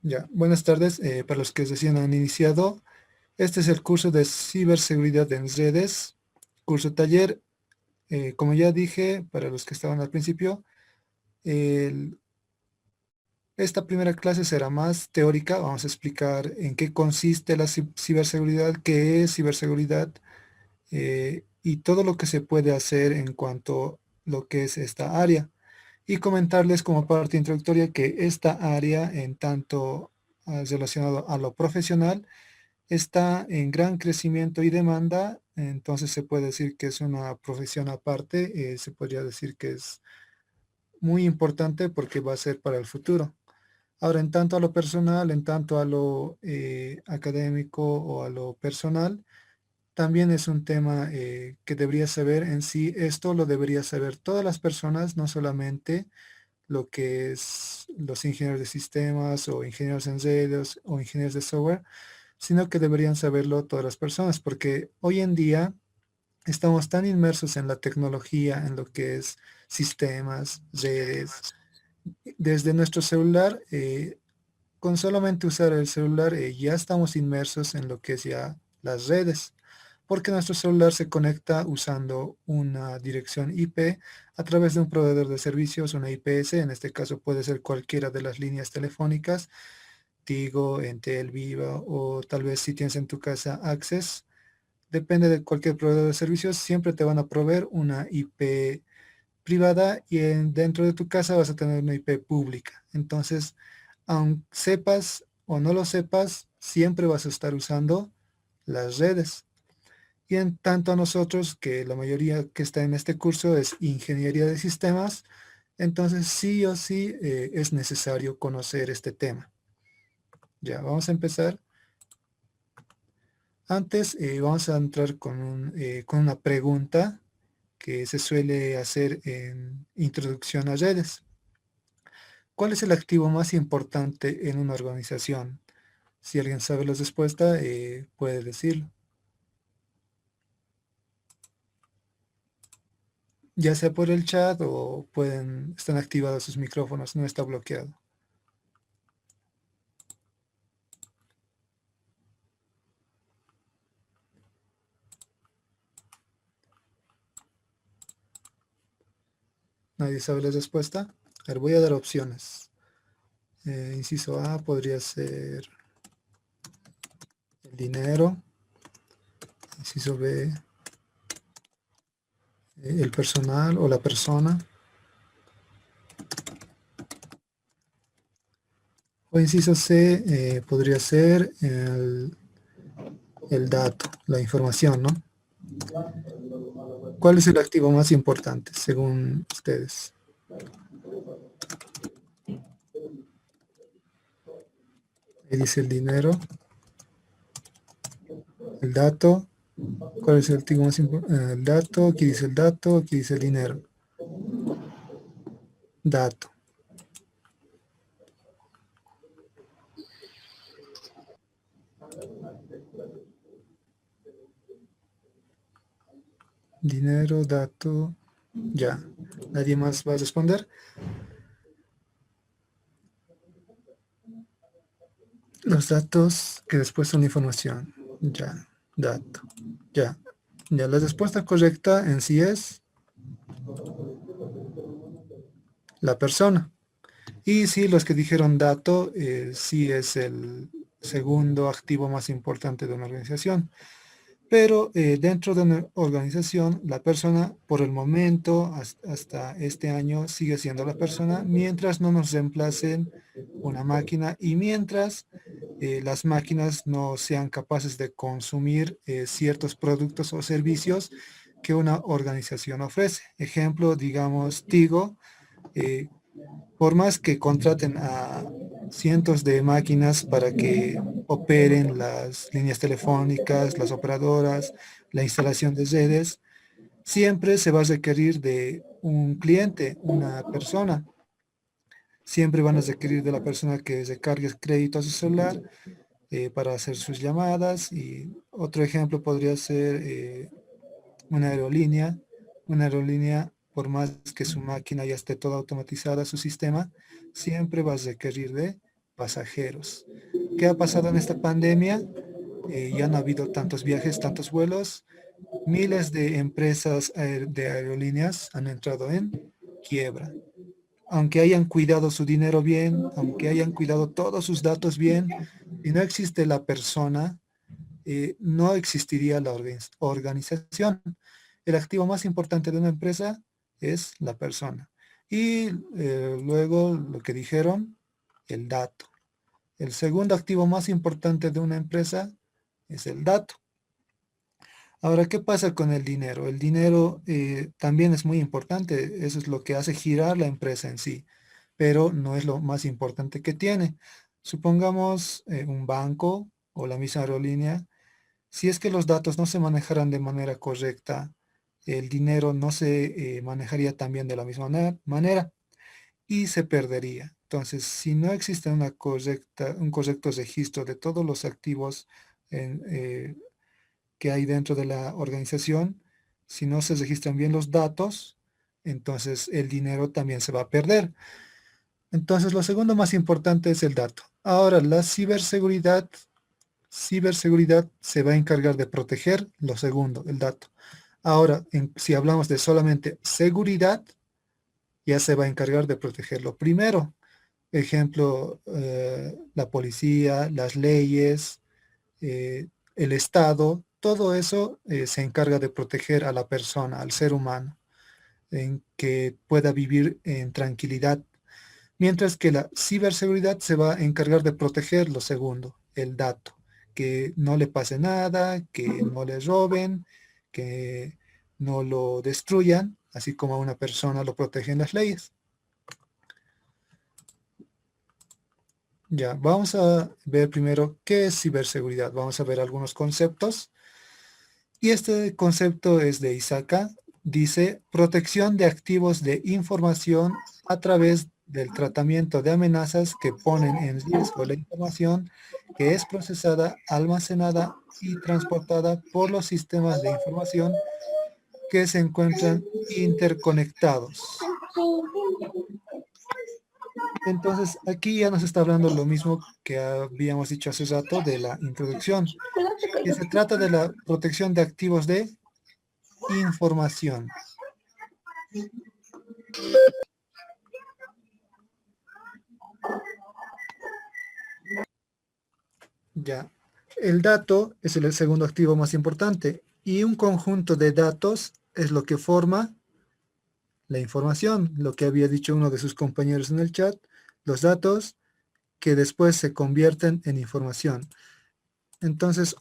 Ya, buenas tardes. Para los que recién han iniciado, este es el curso de ciberseguridad en redes, curso taller. Como ya dije, para los que estaban al principio, el- esta primera clase será más teórica. Vamos a explicar en qué consiste la ciberseguridad, qué es ciberseguridad, y todo lo que se puede hacer en cuanto a lo que es esta área. Y comentarles como parte introductoria que esta área, en tanto relacionado a lo profesional, está en gran crecimiento y demanda. Entonces se puede decir que es una profesión aparte. Se podría decir que es muy importante porque va a ser para el futuro. Ahora, en tanto a lo personal, en tanto a lo académico o a lo personal, también es un tema que debería saber en sí. Esto lo debería saber todas las personas, no solamente lo que es los ingenieros de sistemas o ingenieros en redes o ingenieros de software, sino que deberían saberlo todas las personas, porque hoy en día estamos tan inmersos en la tecnología, en lo que es sistemas, redes, desde nuestro celular. Con solamente usar el celular, ya estamos inmersos en lo que es ya las redes, porque nuestro celular se conecta usando una dirección IP a través de un proveedor de servicios, una IPS. En este caso puede ser cualquiera de las líneas telefónicas, Tigo, Entel, Viva, o tal vez si tienes en tu casa Access. Depende de cualquier proveedor de servicios, siempre te van a proveer una IP privada, y dentro de tu casa vas a tener una IP pública. Entonces, aunque sepas o no lo sepas, siempre vas a estar usando las redes. Y en tanto a nosotros, que la mayoría que está en este curso es ingeniería de sistemas, entonces sí o sí es necesario conocer este tema. Ya, vamos a empezar. Antes vamos a entrar con una pregunta que se suele hacer en introducción a redes. ¿Cuál es el activo más importante en una organización? Si alguien sabe la respuesta, puede decirlo. Ya sea por el chat o están activados sus micrófonos, no está bloqueado. ¿Nadie sabe la respuesta? A ver, voy a dar opciones. Inciso A podría ser el dinero. Inciso B, el personal o la persona. O inciso C, podría ser el dato, la información, ¿no? ¿Cuál es el activo más importante según ustedes? Ahí dice el dinero, el dato. ¿Cuál es el activo más importante? El dato, aquí dice el dato, aquí dice el dinero. Dato. Dinero, dato, ya. ¿Nadie más va a responder? Los datos que después son información. Ya, dato. Ya. Ya, la respuesta correcta en sí es la persona. Y sí, los que dijeron dato, sí es el segundo activo más importante de una organización. Pero dentro de una organización, la persona, por el momento, hasta este año, sigue siendo la persona, mientras no nos reemplacen una máquina y mientras las máquinas no sean capaces de consumir ciertos productos o servicios que una organización ofrece. Ejemplo, digamos, Tigo. eh, por más que contraten a cientos de máquinas para que operen las líneas telefónicas, las operadoras, la instalación de redes, siempre se va a requerir de un cliente, una persona. Siempre van a requerir de la persona que recargue crédito a su celular para hacer sus llamadas. Y otro ejemplo podría ser una aerolínea. Una aerolínea, por más que su máquina ya esté toda automatizada, su sistema, siempre va a requerir de pasajeros. ¿Qué ha pasado en esta pandemia? Ya no ha habido tantos viajes, tantos vuelos. Miles de empresas de aerolíneas han entrado en quiebra. Aunque hayan cuidado su dinero bien, aunque hayan cuidado todos sus datos bien, si no existe la persona, no existiría la organización. El activo más importante de una empresa es la persona. Y luego lo que dijeron, el dato. El segundo activo más importante de una empresa es el dato. Ahora, ¿qué pasa con el dinero? El dinero también es muy importante, eso es lo que hace girar la empresa en sí, pero no es lo más importante que tiene. Supongamos un banco o la misma aerolínea, si es que los datos no se manejaran de manera correcta, el dinero no se manejaría también de la misma manera y se perdería. Entonces, si no existe un correcto registro de todos los activos que hay dentro de la organización, si no se registran bien los datos, entonces el dinero también se va a perder. Entonces, lo segundo más importante es el dato. Ahora, la ciberseguridad se va a encargar de proteger lo segundo, el dato. Ahora, si hablamos de solamente seguridad, ya se va a encargar de proteger lo primero. Ejemplo, la policía, las leyes, el Estado, todo eso se encarga de proteger a la persona, al ser humano, en que pueda vivir en tranquilidad. Mientras que la ciberseguridad se va a encargar de proteger lo segundo, el dato, que no le pase nada, que no le roben, que no lo destruyan, así como a una persona lo protegen las leyes. Ya, vamos a ver primero qué es ciberseguridad. Vamos a ver algunos conceptos. Y este concepto es de Isaka. Dice, protección de activos de información a través del tratamiento de amenazas que ponen en riesgo la información que es procesada, almacenada y transportada por los sistemas de información que se encuentran interconectados. Entonces, aquí ya nos está hablando lo mismo que habíamos dicho hace rato de la introducción, que se trata de la protección de activos de información. Ya, el dato es el segundo activo más importante y un conjunto de datos es lo que forma la información, lo que había dicho uno de sus compañeros en el chat, los datos que después se convierten en información. Entonces,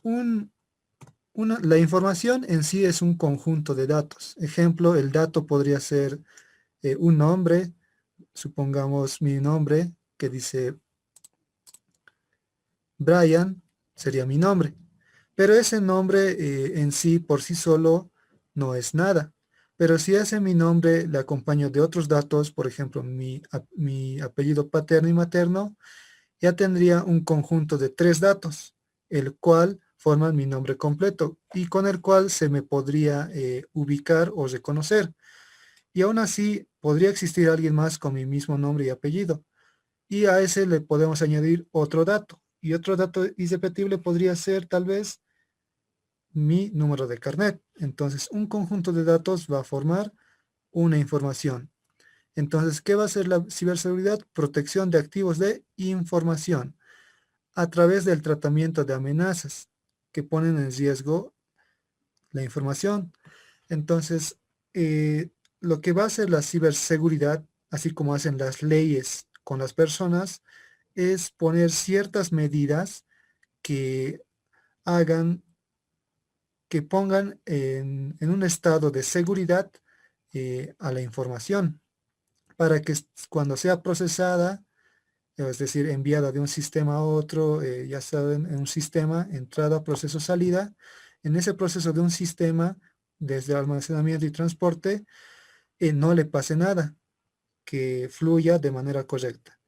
la información en sí es un conjunto de datos. Ejemplo, el dato podría ser un nombre, supongamos mi nombre, que dice Brian, sería mi nombre. Pero ese nombre en sí, por sí solo, no es nada. Pero si a ese mi nombre le acompaño de otros datos, por ejemplo, mi apellido paterno y materno, ya tendría un conjunto de 3 datos, el cual forman mi nombre completo y con el cual se me podría ubicar o reconocer. Y aún así, podría existir alguien más con mi mismo nombre y apellido. Y a ese le podemos añadir otro dato. Y otro dato irrepetible podría ser tal vez mi número de carnet. Entonces, un conjunto de datos va a formar una información. Entonces, ¿qué va a hacer la ciberseguridad? Protección de activos de información a través del tratamiento de amenazas que ponen en riesgo la información. Entonces, lo que va a hacer la ciberseguridad, así como hacen las leyes con las personas, es poner ciertas medidas que hagan que pongan en un estado de seguridad a la información para que cuando sea procesada, es decir, enviada de un sistema a otro, ya saben, en un sistema, entrada, proceso, salida, en ese proceso de un sistema, desde almacenamiento y transporte, no le pase nada, que fluya de manera correcta.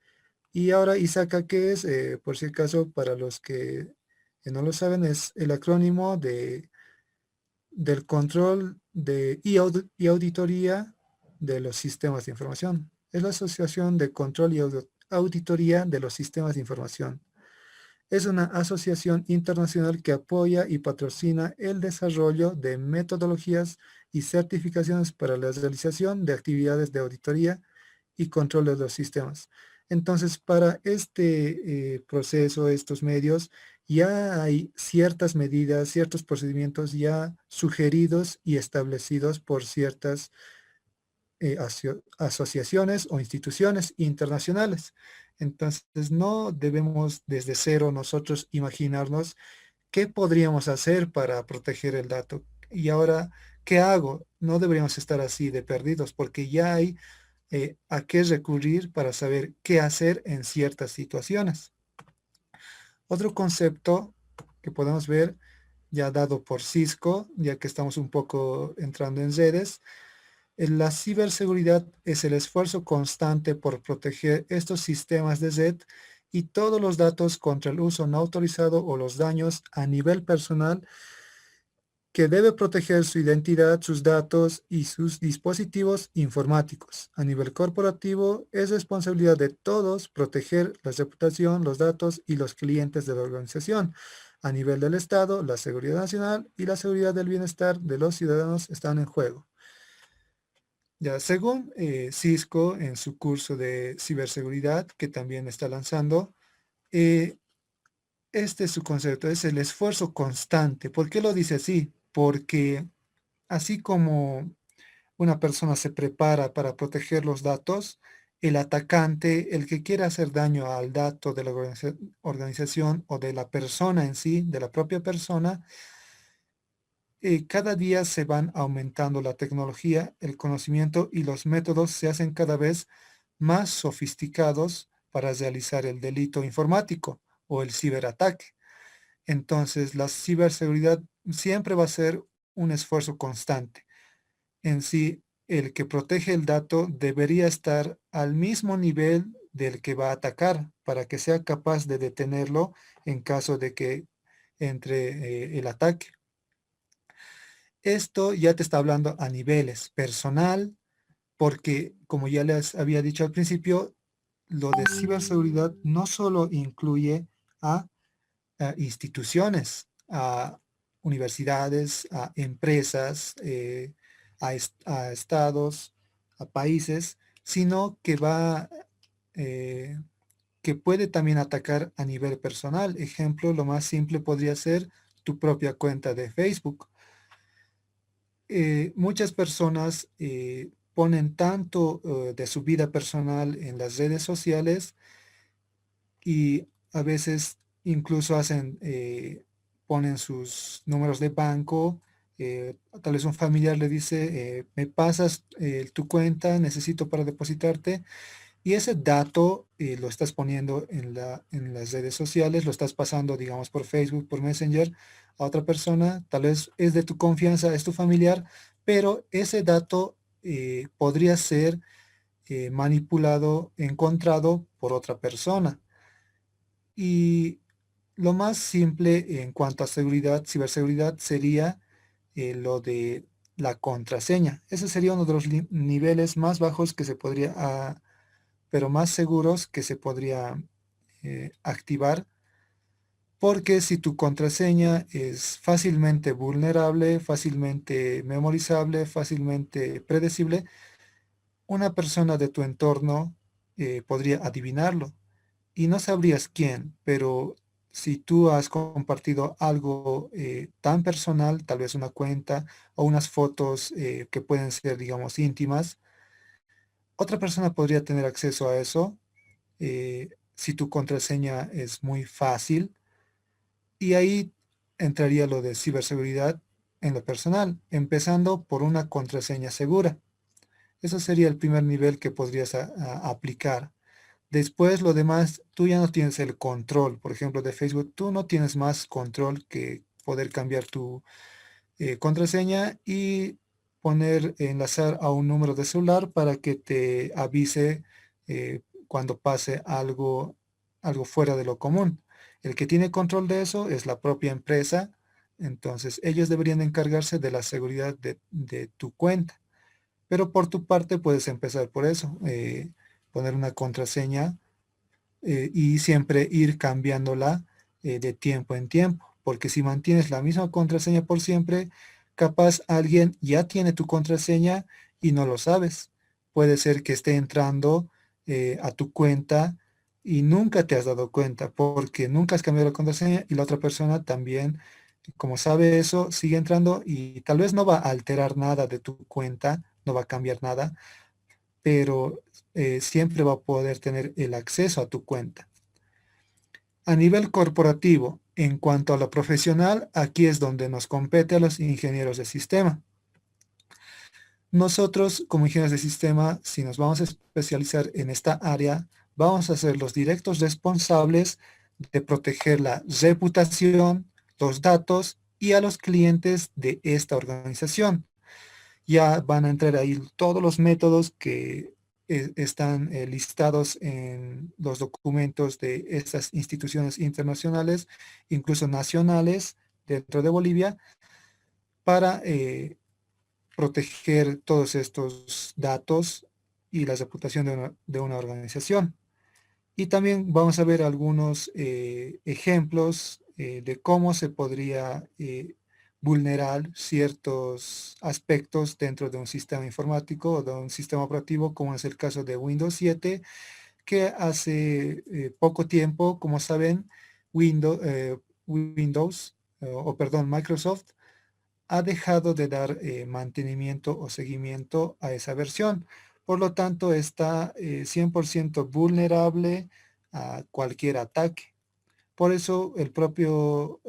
Y ahora ISACA, ¿qué es? Por si acaso, para los que no lo saben, es el acrónimo del control y auditoría de los sistemas de información. Es la Asociación de Control Auditoría de los Sistemas de Información. Es una asociación internacional que apoya y patrocina el desarrollo de metodologías y certificaciones para la realización de actividades de auditoría y control de los sistemas. Entonces, para este proceso, estos medios, ya hay ciertas medidas, ciertos procedimientos ya sugeridos y establecidos por ciertas asociaciones o instituciones internacionales. Entonces, no debemos desde cero nosotros imaginarnos qué podríamos hacer para proteger el dato. Y ahora, ¿qué hago? No deberíamos estar así de perdidos porque ya hay a qué recurrir para saber qué hacer en ciertas situaciones. Otro concepto que podemos ver, ya dado por Cisco, ya que estamos un poco entrando en redes, la ciberseguridad es el esfuerzo constante por proteger estos sistemas de red y todos los datos contra el uso no autorizado o los daños a nivel personal, que debe proteger su identidad, sus datos y sus dispositivos informáticos. A nivel corporativo, es responsabilidad de todos proteger la reputación, los datos y los clientes de la organización. A nivel del Estado, la seguridad nacional y la seguridad del bienestar de los ciudadanos están en juego. Ya, según Cisco en su curso de ciberseguridad, que también está lanzando, eh, este es su concepto, es el esfuerzo constante. ¿Por qué lo dice así? Porque así como una persona se prepara para proteger los datos, el atacante, el que quiere hacer daño al dato de la organización o de la persona en sí, de la propia persona, cada día se van aumentando la tecnología, el conocimiento y los métodos se hacen cada vez más sofisticados para realizar el delito informático o el ciberataque. Entonces, la ciberseguridad siempre va a ser un esfuerzo constante. En sí, el que protege el dato debería estar al mismo nivel del que va a atacar para que sea capaz de detenerlo en caso de que entre el ataque. Esto ya te está hablando a niveles personal, porque como ya les había dicho al principio, lo de ciberseguridad no solo incluye a instituciones, a universidades, a empresas, a estados, a países, sino que eh, que puede también atacar a nivel personal. Ejemplo, lo más simple podría ser tu propia cuenta de Facebook. Muchas personas ponen tanto de su vida personal en las redes sociales y a veces incluso ponen sus números de banco. Tal vez un familiar le dice, me pasas tu cuenta, necesito para depositarte. Y ese dato lo estás poniendo en las redes sociales, lo estás pasando, digamos, por Facebook, por Messenger a otra persona, tal vez es de tu confianza, es tu familiar, pero ese dato podría ser manipulado, encontrado por otra persona. Y lo más simple en cuanto a seguridad, ciberseguridad, sería lo de la contraseña. Ese sería uno de los niveles más bajos que se podría pero más seguros que se podría activar, porque si tu contraseña es fácilmente vulnerable, fácilmente memorizable, fácilmente predecible, una persona de tu entorno podría adivinarlo y no sabrías quién, pero si tú has compartido algo tan personal, tal vez una cuenta o unas fotos que pueden ser, digamos, íntimas, otra persona podría tener acceso a eso si tu contraseña es muy fácil. Y ahí entraría lo de ciberseguridad en lo personal, empezando por una contraseña segura. Eso sería el primer nivel que podrías aplicar. Después, lo demás, tú ya no tienes el control. Por ejemplo, de Facebook, tú no tienes más control que poder cambiar tu contraseña y enlazar a un número de celular para que te avise cuando pase algo fuera de lo común. El que tiene control de eso es la propia empresa, entonces ellos deberían encargarse de la seguridad de tu cuenta. Pero por tu parte puedes empezar por eso, poner una contraseña y siempre ir cambiándola de tiempo en tiempo, porque si mantienes la misma contraseña por siempre, capaz alguien ya tiene tu contraseña y no lo sabes. Puede ser que esté entrando a tu cuenta y nunca te has dado cuenta porque nunca has cambiado la contraseña y la otra persona también, como sabe eso, sigue entrando y tal vez no va a alterar nada de tu cuenta, no va a cambiar nada, pero siempre va a poder tener el acceso a tu cuenta. A nivel corporativo, en cuanto a lo profesional, aquí es donde nos compete a los ingenieros de sistema. Nosotros, como ingenieros de sistema, si nos vamos a especializar en esta área, vamos a ser los directos responsables de proteger la reputación, los datos y a los clientes de esta organización. Ya van a entrar ahí todos los métodos que están listados en los documentos de estas instituciones internacionales, incluso nacionales dentro de Bolivia, para proteger todos estos datos y la reputación de una organización. Y también vamos a ver algunos ejemplos de cómo se podría vulnerar ciertos aspectos dentro de un sistema informático o de un sistema operativo, como es el caso de Windows 7, que hace poco tiempo, como saben, Windows, o perdón, Microsoft ha dejado de dar mantenimiento o seguimiento a esa versión. Por lo tanto, está 100% vulnerable a cualquier ataque. Por eso el propio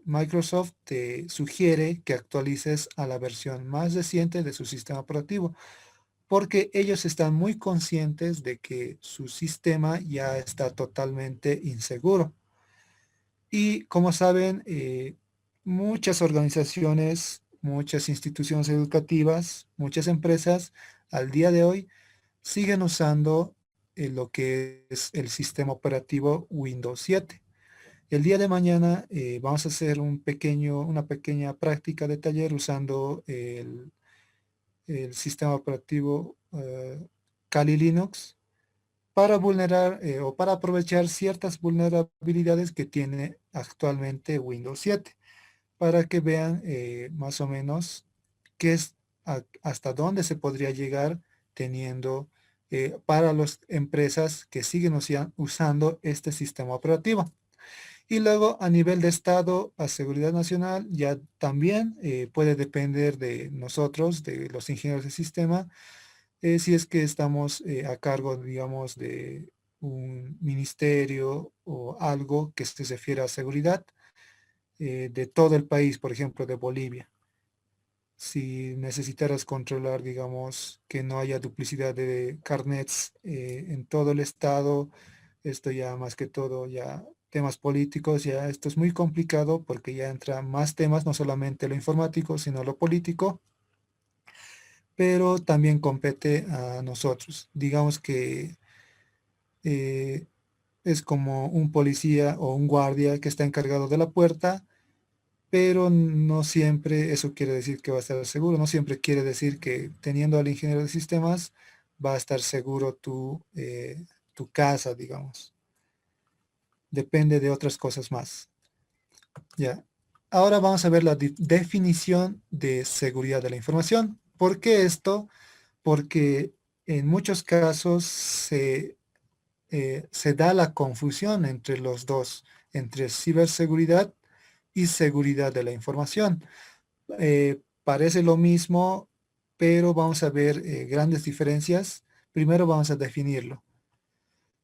Microsoft te sugiere que actualices a la versión más reciente de su sistema operativo, porque ellos están muy conscientes de que su sistema ya está totalmente inseguro. Y como saben, muchas organizaciones, muchas instituciones educativas, muchas empresas al día de hoy siguen usando lo que es el sistema operativo Windows 7. El día de mañana vamos a hacer una pequeña práctica de taller usando el sistema operativo Kali Linux para vulnerar o para aprovechar ciertas vulnerabilidades que tiene actualmente Windows 7, para que vean más o menos qué es hasta dónde se podría llegar teniendo para las empresas que siguen usando este sistema operativo. Y luego a nivel de Estado, a seguridad nacional, ya también puede depender de nosotros, de los ingenieros de sistema, si es que estamos a cargo, digamos, de un ministerio o algo que se refiere a seguridad de todo el país, por ejemplo, de Bolivia. Si necesitaras controlar, digamos, que no haya duplicidad de carnets en todo el estado, esto ya más que todo, ya temas políticos, ya esto es muy complicado porque ya entran más temas, no solamente lo informático, sino lo político, pero también compete a nosotros. Digamos que eh, es como un policía o un guardia que está encargado de la puerta, pero no siempre eso quiere decir que va a estar seguro, no siempre quiere decir que teniendo al ingeniero de sistemas va a estar seguro tu casa, digamos. Depende de otras cosas más. Ya. Ahora vamos a ver la definición de seguridad de la información. ¿Por qué esto? Porque en muchos casos se da la confusión entre los dos, entre ciberseguridad y seguridad de la información. Parece lo mismo, pero vamos a ver grandes diferencias. Primero vamos a definirlo.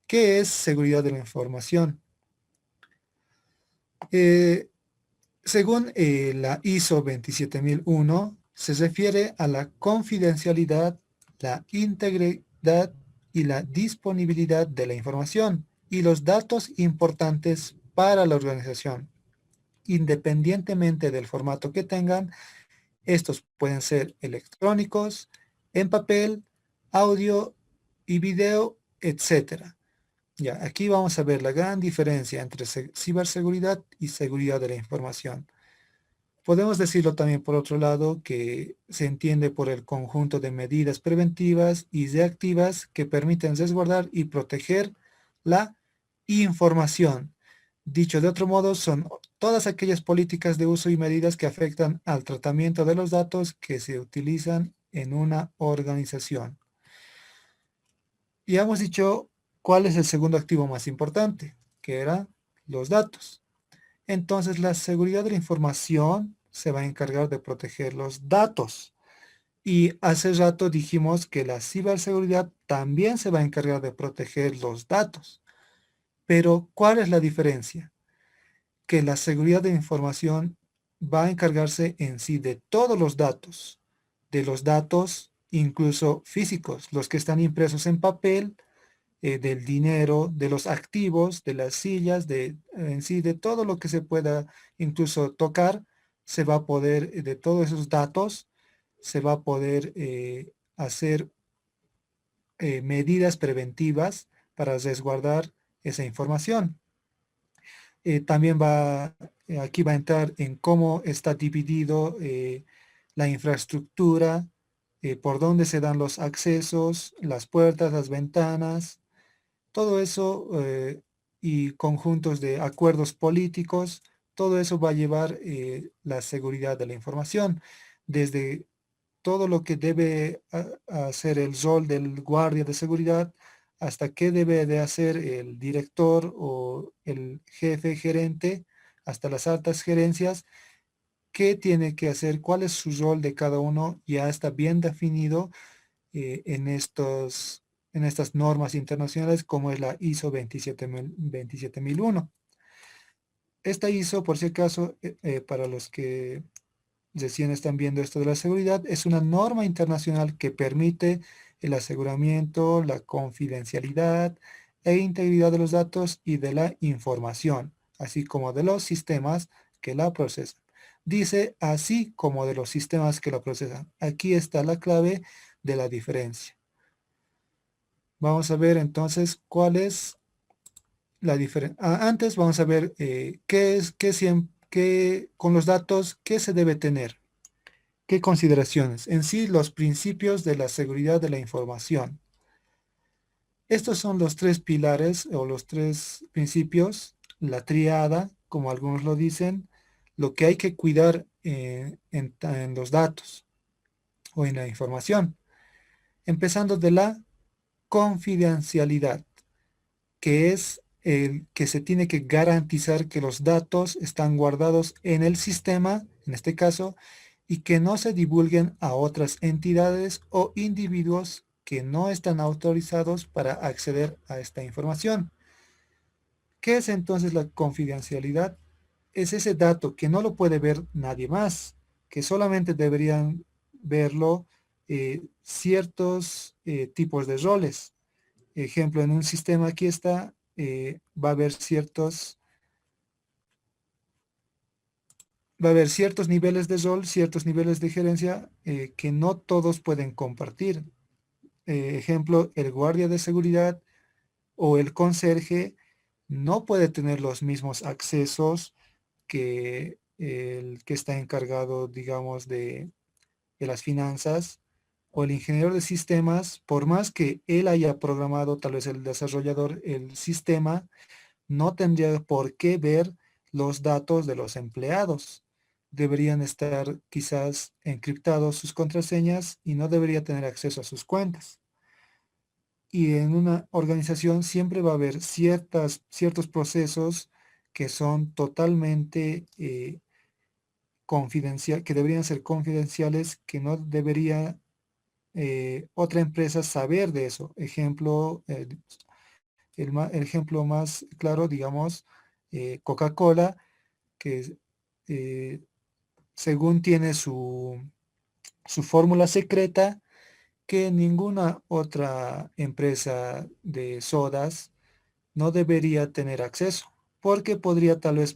¿Qué es seguridad de la información? Eh, Según la ISO 27001, se refiere a la confidencialidad, la integridad y la disponibilidad de la información y los datos importantes para la organización. Independientemente del formato que tengan, estos pueden ser electrónicos, en papel, audio y video, etcétera. Ya, aquí vamos a ver la gran diferencia entre ciberseguridad y seguridad de la información. Podemos decirlo también por otro lado que se entiende por el conjunto de medidas preventivas y reactivas que permiten resguardar y proteger la información. Dicho de otro modo, son todas aquellas políticas de uso y medidas que afectan al tratamiento de los datos que se utilizan en una organización. Ya hemos dicho cuál es el segundo activo más importante, que era los datos. Entonces, la seguridad de la información se va a encargar de proteger los datos. Y hace rato dijimos que la ciberseguridad también se va a encargar de proteger los datos. Pero, ¿cuál es la diferencia? Que la seguridad de información va a encargarse en sí de los datos incluso físicos, los que están impresos en papel, del dinero, de los activos, de las sillas, en sí, de todo lo que se pueda incluso tocar, se va a poder, de todos esos datos, se va a poder hacer medidas preventivas para resguardar esa información. También aquí va a entrar en cómo está dividido la infraestructura, por dónde se dan los accesos, las puertas, las ventanas, todo eso y conjuntos de acuerdos políticos, todo eso va a llevar la seguridad de la información, desde todo lo que debe hacer el rol del guardia de seguridad, hasta qué debe de hacer el director o el jefe gerente, hasta las altas gerencias, qué tiene que hacer, cuál es su rol de cada uno, ya está bien definido en estas normas internacionales como es la ISO 27001. Esta ISO, por si acaso, para los que recién están viendo esto de la seguridad, es una norma internacional que permite el aseguramiento, la confidencialidad e integridad de los datos y de la información, así como de los sistemas que la procesan. Dice así como de los sistemas que la procesan. Aquí está la clave de la diferencia. Vamos a ver entonces cuál es la diferencia. Antes vamos a ver con los datos, qué se debe tener. ¿Qué consideraciones? En sí, los principios de la seguridad de la información. Estos son los tres pilares o los tres principios, la triada, como algunos lo dicen, lo que hay que cuidar en los datos o en la información. Empezando de la confidencialidad, que es el que se tiene que garantizar que los datos están guardados en el sistema, en este caso, y que no se divulguen a otras entidades o individuos que no están autorizados para acceder a esta información. ¿Qué es entonces la confidencialidad? Es ese dato que no lo puede ver nadie más, que solamente deberían verlo ciertos tipos de roles. Ejemplo, en un sistema aquí está, va a haber ciertos niveles de rol, ciertos niveles de gerencia que no todos pueden compartir. Ejemplo, el guardia de seguridad o el conserje no puede tener los mismos accesos que el que está encargado, digamos, de las finanzas o el ingeniero de sistemas, por más que él haya programado, tal vez el desarrollador, el sistema, no tendría por qué ver los datos de los empleados. Deberían estar quizás encriptados sus contraseñas y no debería tener acceso a sus cuentas. Y en una organización siempre va a haber ciertos procesos que son totalmente que deberían ser confidenciales, que no debería otra empresa saber de eso. Ejemplo, el ejemplo más claro, digamos, Coca-Cola, que eh, según tiene su fórmula secreta, que ninguna otra empresa de sodas no debería tener acceso, porque podría tal vez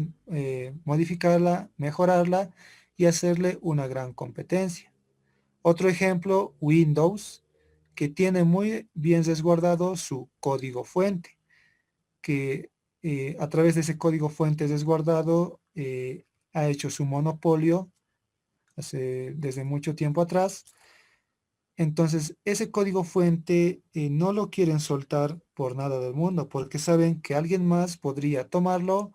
modificarla, mejorarla y hacerle una gran competencia. Otro ejemplo, Windows, que tiene muy bien resguardado su código fuente, que a través de ese código fuente resguardado ha hecho su monopolio desde mucho tiempo atrás Entonces, ese código fuente no lo quieren soltar por nada del mundo, porque saben que alguien más podría tomarlo,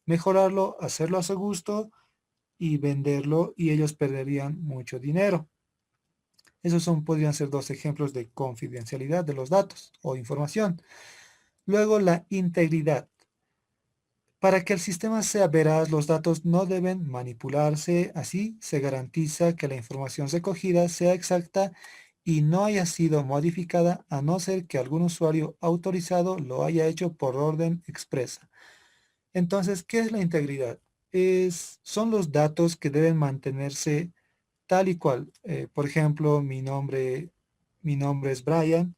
mejorarlo, hacerlo a su gusto y venderlo y ellos perderían mucho dinero. Podrían ser dos ejemplos de confidencialidad de los datos o información. Luego, la integridad. Para que el sistema sea veraz, los datos no deben manipularse, así se garantiza que la información recogida sea exacta y no haya sido modificada a no ser que algún usuario autorizado lo haya hecho por orden expresa. Entonces, ¿qué es la integridad? Son los datos que deben mantenerse tal y cual. Por ejemplo, mi nombre es Brian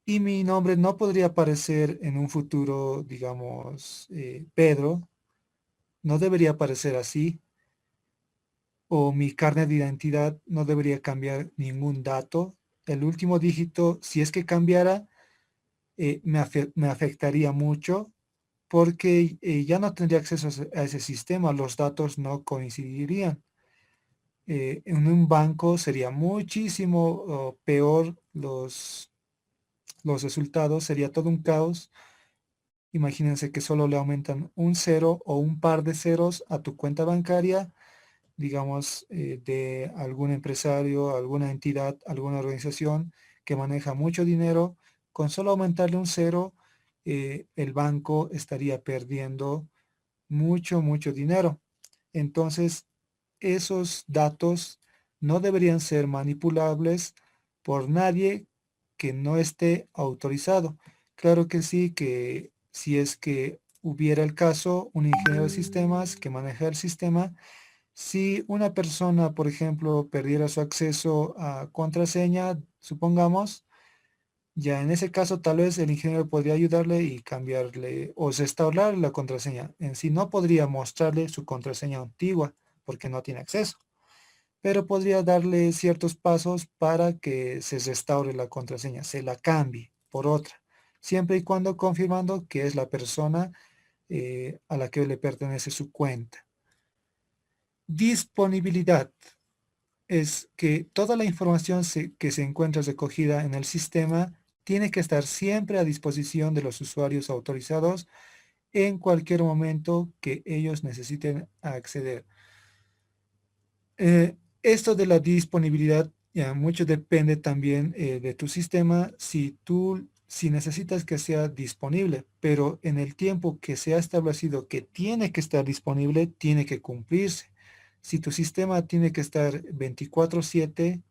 y mi nombre no podría aparecer en un futuro, digamos, Pedro, no debería aparecer así, o mi carnet de identidad no debería cambiar ningún dato. El último dígito, si es que cambiara, me afectaría mucho porque ya no tendría acceso a ese sistema, los datos no coincidirían. En un banco sería muchísimo peor los resultados, sería todo un caos. Imagínense que solo le aumentan un cero o un par de ceros a tu cuenta bancaria, digamos, de algún empresario, alguna entidad, alguna organización que maneja mucho dinero. Con solo aumentarle un cero, el banco estaría perdiendo mucho, mucho dinero. Entonces, esos datos no deberían ser manipulables por nadie que no esté autorizado. Claro que sí, que si es que hubiera el caso, un ingeniero de sistemas que maneja el sistema, si una persona, por ejemplo, perdiera su acceso a contraseña, supongamos, ya en ese caso tal vez el ingeniero podría ayudarle y cambiarle o restaurar la contraseña. En sí no podría mostrarle su contraseña antigua porque no tiene acceso, pero podría darle ciertos pasos para que se restaure la contraseña, se la cambie por otra, siempre y cuando confirmando que es la persona a la que le pertenece su cuenta. Disponibilidad es que toda la información que se encuentra recogida en el sistema tiene que estar siempre a disposición de los usuarios autorizados en cualquier momento que ellos necesiten acceder. Esto de la disponibilidad ya mucho depende también de tu sistema. Si necesitas que sea disponible, pero en el tiempo que se ha establecido que tiene que estar disponible, tiene que cumplirse. Si tu sistema tiene que estar 24/7,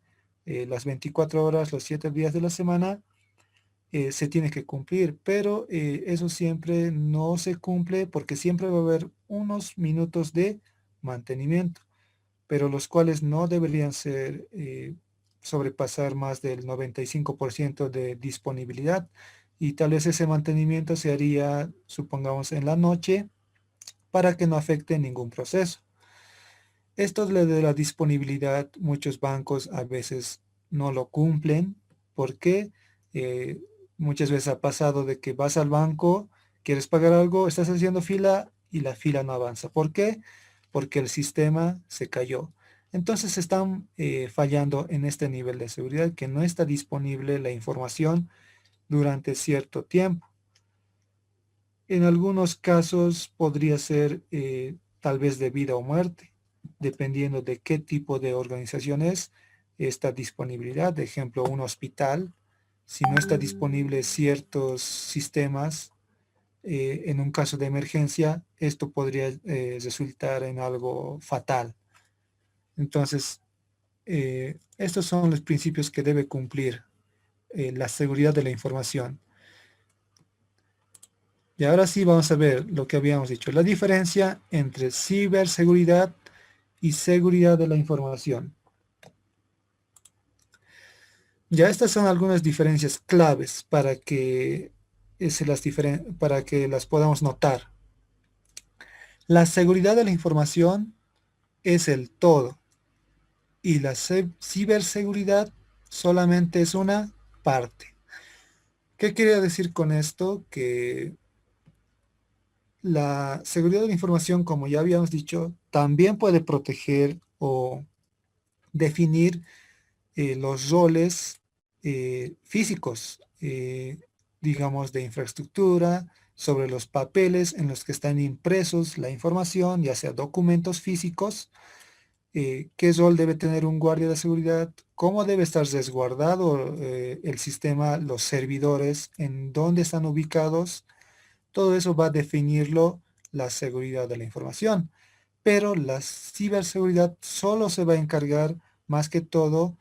las 24 horas, los 7 días de la semana, se tiene que cumplir, pero eso siempre no se cumple porque siempre va a haber unos minutos de mantenimiento, pero los cuales no deberían ser sobrepasar más del 95% de disponibilidad y tal vez ese mantenimiento se haría, supongamos, en la noche para que no afecte ningún proceso. Esto de la disponibilidad, muchos bancos a veces no lo cumplen porque eh, muchas veces ha pasado de que vas al banco, quieres pagar algo, estás haciendo fila y la fila no avanza. ¿Por qué? Porque el sistema se cayó. Entonces están fallando en este nivel de seguridad que no está disponible la información durante cierto tiempo. En algunos casos podría ser tal vez de vida o muerte, dependiendo de qué tipo de organización es esta disponibilidad. De ejemplo, un hospital, si no está disponible ciertos sistemas, en un caso de emergencia, esto podría resultar en algo fatal. Entonces, estos son los principios que debe cumplir la seguridad de la información. Y ahora sí vamos a ver lo que habíamos dicho, la diferencia entre ciberseguridad y seguridad de la información. Ya estas son algunas diferencias claves para que las podamos notar. La seguridad de la información es el todo y la ciberseguridad solamente es una parte. ¿Qué quería decir con esto? Que la seguridad de la información, como ya habíamos dicho, también puede proteger o definir los roles físicos, digamos, de infraestructura, sobre los papeles en los que están impresos la información, ya sea documentos físicos, qué rol debe tener un guardia de seguridad, cómo debe estar resguardado el sistema, los servidores, en dónde están ubicados. Todo eso va a definirlo la seguridad de la información. Pero la ciberseguridad solo se va a encargar más que todo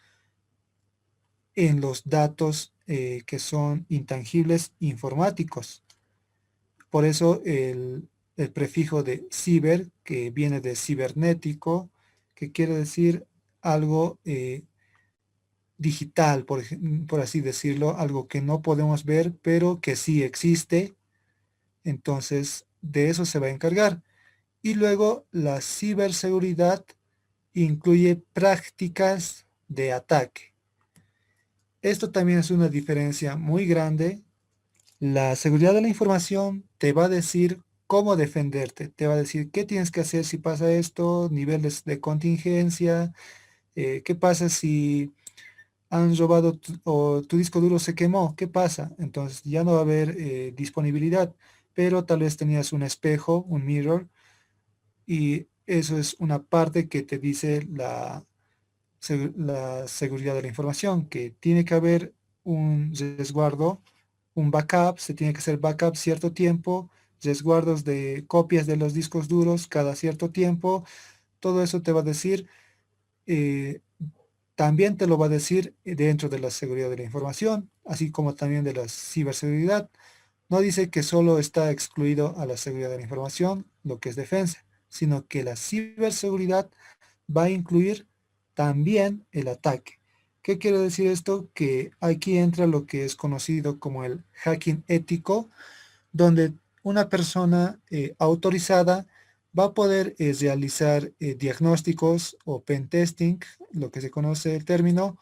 en los datos que son intangibles informáticos. Por eso el prefijo de ciber, que viene de cibernético, que quiere decir algo digital, por así decirlo, algo que no podemos ver, pero que sí existe. Entonces, de eso se va a encargar. Y luego, la ciberseguridad incluye prácticas de ataque. Esto también es una diferencia muy grande. La seguridad de la información te va a decir cómo defenderte, te va a decir qué tienes que hacer si pasa esto, niveles de contingencia, qué pasa si han robado o tu disco duro se quemó, qué pasa. Entonces ya no va a haber disponibilidad, pero tal vez tenías un espejo, un mirror, y eso es una parte que te dice la seguridad de la información, que tiene que haber un resguardo, un backup, se tiene que hacer backup cierto tiempo, resguardos de copias de los discos duros cada cierto tiempo, todo eso te va a decir, eh, también te lo va a decir dentro de la seguridad de la información, así como también de la ciberseguridad. No dice que solo está excluido a la seguridad de la información, lo que es defensa, sino que la ciberseguridad va a incluir también el ataque. ¿Qué quiere decir esto? Que aquí entra lo que es conocido como el hacking ético, donde una persona autorizada va a poder realizar diagnósticos o pentesting, lo que se conoce el término,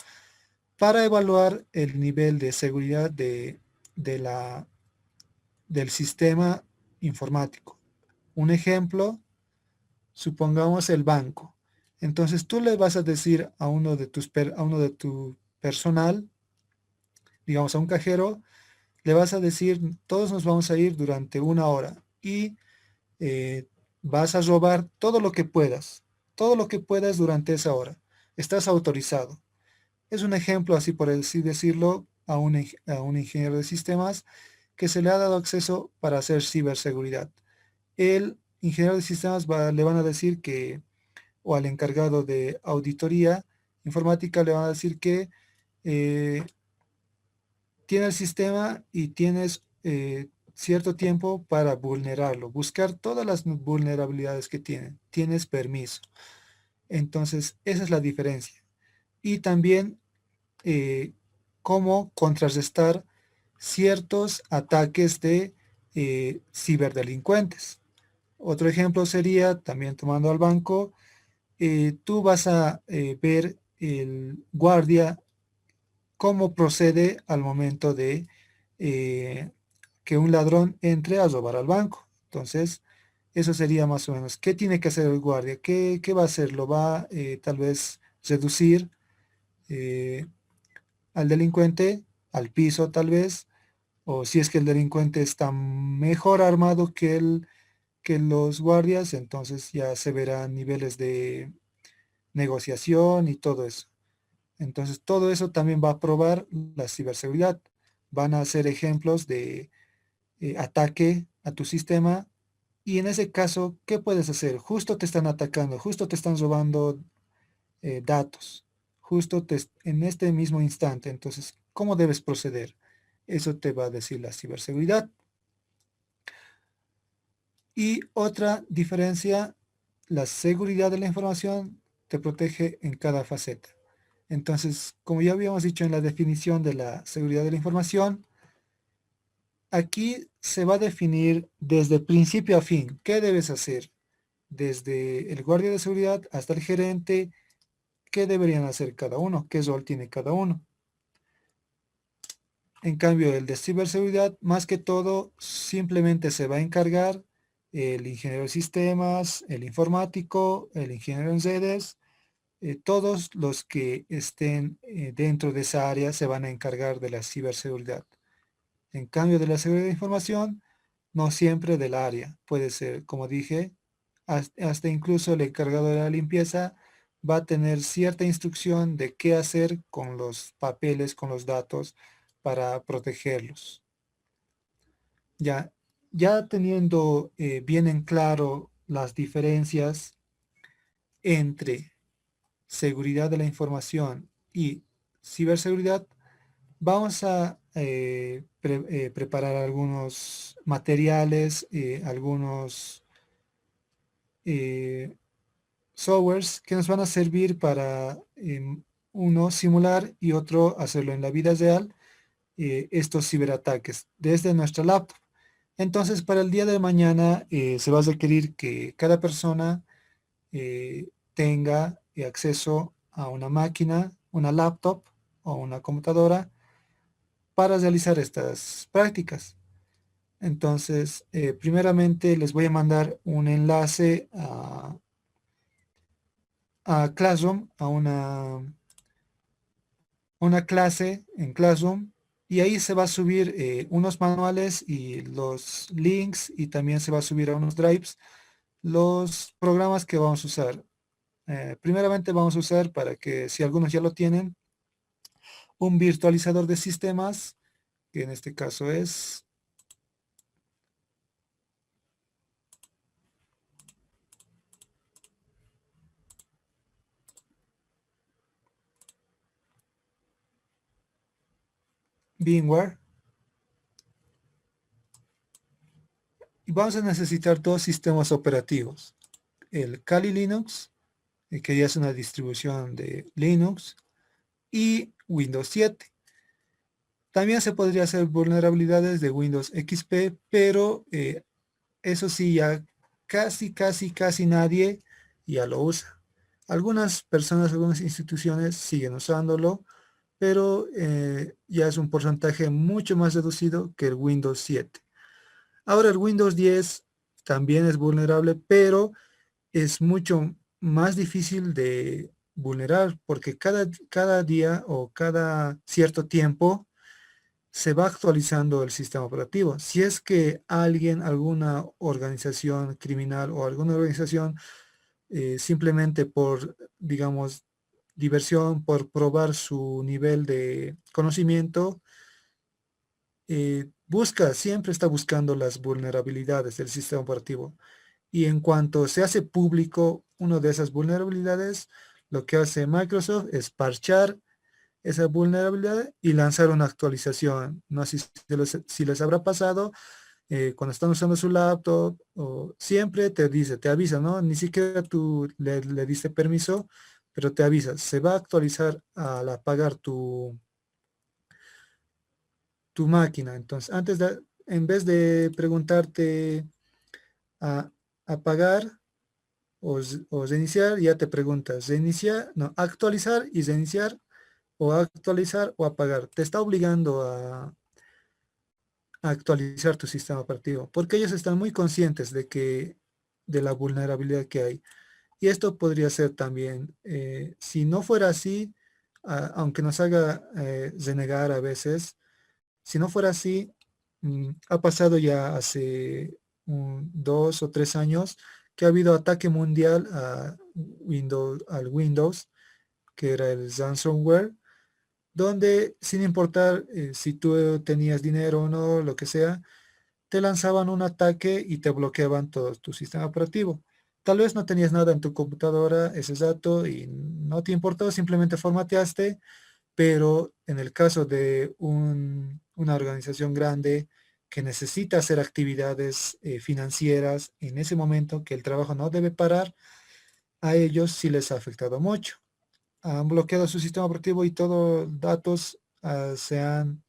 para evaluar el nivel de seguridad de del sistema informático. Un ejemplo, supongamos el banco. Entonces tú le vas a decir a uno de a uno de tu personal, digamos a un cajero, le vas a decir, todos nos vamos a ir durante una hora y vas a robar todo lo que puedas durante esa hora. Estás autorizado. Es un ejemplo, así por así decirlo, a un ingeniero de sistemas que se le ha dado acceso para hacer ciberseguridad. El ingeniero de sistemas le van a decir que, o al encargado de auditoría informática le van a decir que eh, tiene el sistema y tienes cierto tiempo para vulnerarlo, buscar todas las vulnerabilidades que tiene, tienes permiso. Entonces, esa es la diferencia. Y también cómo contrarrestar ciertos ataques de ciberdelincuentes. Otro ejemplo sería, también tomando al banco, tú vas a ver el guardia cómo procede al momento de eh, que un ladrón entre a robar al banco. Entonces, eso sería más o menos, ¿qué tiene que hacer el guardia? ¿Qué va a hacer? ¿Lo va tal vez reducir eh, al delincuente al piso tal vez? O si es que el delincuente está mejor armado que los guardias, entonces ya se verán niveles de negociación y todo eso. Entonces, todo eso también va a probar la ciberseguridad. Van a hacer ejemplos de ataque a tu sistema y en ese caso, ¿qué puedes hacer? Justo te están atacando, justo te están robando datos, en este mismo instante. Entonces, ¿cómo debes proceder? Eso te va a decir la ciberseguridad. Y otra diferencia, la seguridad de la información te protege en cada faceta. Entonces, como ya habíamos dicho en la definición de la seguridad de la información, aquí se va a definir desde principio a fin qué debes hacer, desde el guardia de seguridad hasta el gerente, qué deberían hacer cada uno, qué rol tiene cada uno. En cambio, el de ciberseguridad, más que todo, simplemente se va a encargar el ingeniero de sistemas, el informático, el ingeniero en redes, todos los que estén dentro de esa área se van a encargar de la ciberseguridad. En cambio de la seguridad de información, no siempre del área. Puede ser, como dije, hasta incluso el encargado de la limpieza va a tener cierta instrucción de qué hacer con los papeles, con los datos para protegerlos. Ya, ya teniendo bien en claro las diferencias entre seguridad de la información y ciberseguridad, vamos a preparar algunos materiales, algunos eh, softwares que nos van a servir para uno simular y otro hacerlo en la vida real, estos ciberataques desde nuestra laptop. Entonces, para el día de mañana se va a requerir que cada persona tenga acceso a una máquina, una laptop o una computadora para realizar estas prácticas. Entonces, primeramente les voy a mandar un enlace a Classroom, a una clase en Classroom, y ahí se va a subir unos manuales y los links, y también se va a subir a unos drives los programas que vamos a usar. Primeramente vamos a usar, para que si algunos ya lo tienen, un virtualizador de sistemas, que en este caso es VMware. Y vamos a necesitar dos sistemas operativos: el Kali Linux, que ya es una distribución de Linux, y Windows 7. También se podría hacer vulnerabilidades de Windows XP, pero eso sí, ya casi nadie ya lo usa. Algunas personas, algunas instituciones siguen usándolo, pero ya es un porcentaje mucho más reducido que el Windows 7. Ahora el Windows 10 también es vulnerable, pero es mucho más difícil de vulnerar, porque cada día o cada cierto tiempo se va actualizando el sistema operativo. Si es que alguien, alguna organización criminal o alguna organización, simplemente por, digamos, diversión, por probar su nivel de conocimiento, siempre está buscando las vulnerabilidades del sistema operativo. Y en cuanto se hace público una de esas vulnerabilidades, lo que hace Microsoft es parchar esa vulnerabilidad y lanzar una actualización. No sé si les habrá pasado cuando están usando su laptop, o siempre te dice, te avisa, ¿no? Ni siquiera tú le diste permiso, pero te avisa, se va a actualizar al apagar tu máquina. Entonces, en vez de preguntarte a apagar o reiniciar, ya te preguntas, reiniciar, no, actualizar y reiniciar, o actualizar o apagar. Te está obligando a actualizar tu sistema operativo, porque ellos están muy conscientes de la vulnerabilidad que hay. Y esto podría ser también, si no fuera así, aunque nos haga renegar a veces, si no fuera así, ha pasado ya hace 2 o 3 años que ha habido ataque mundial al Windows, que era el ransomware, donde sin importar si tú tenías dinero o no, lo que sea, te lanzaban un ataque y te bloqueaban todo tu sistema operativo. Tal vez no tenías nada en tu computadora, ese dato, y no te importó, simplemente formateaste, pero en el caso de una organización grande que necesita hacer actividades financieras en ese momento, que el trabajo no debe parar, a ellos sí les ha afectado mucho. Han bloqueado su sistema operativo y todos los datos se han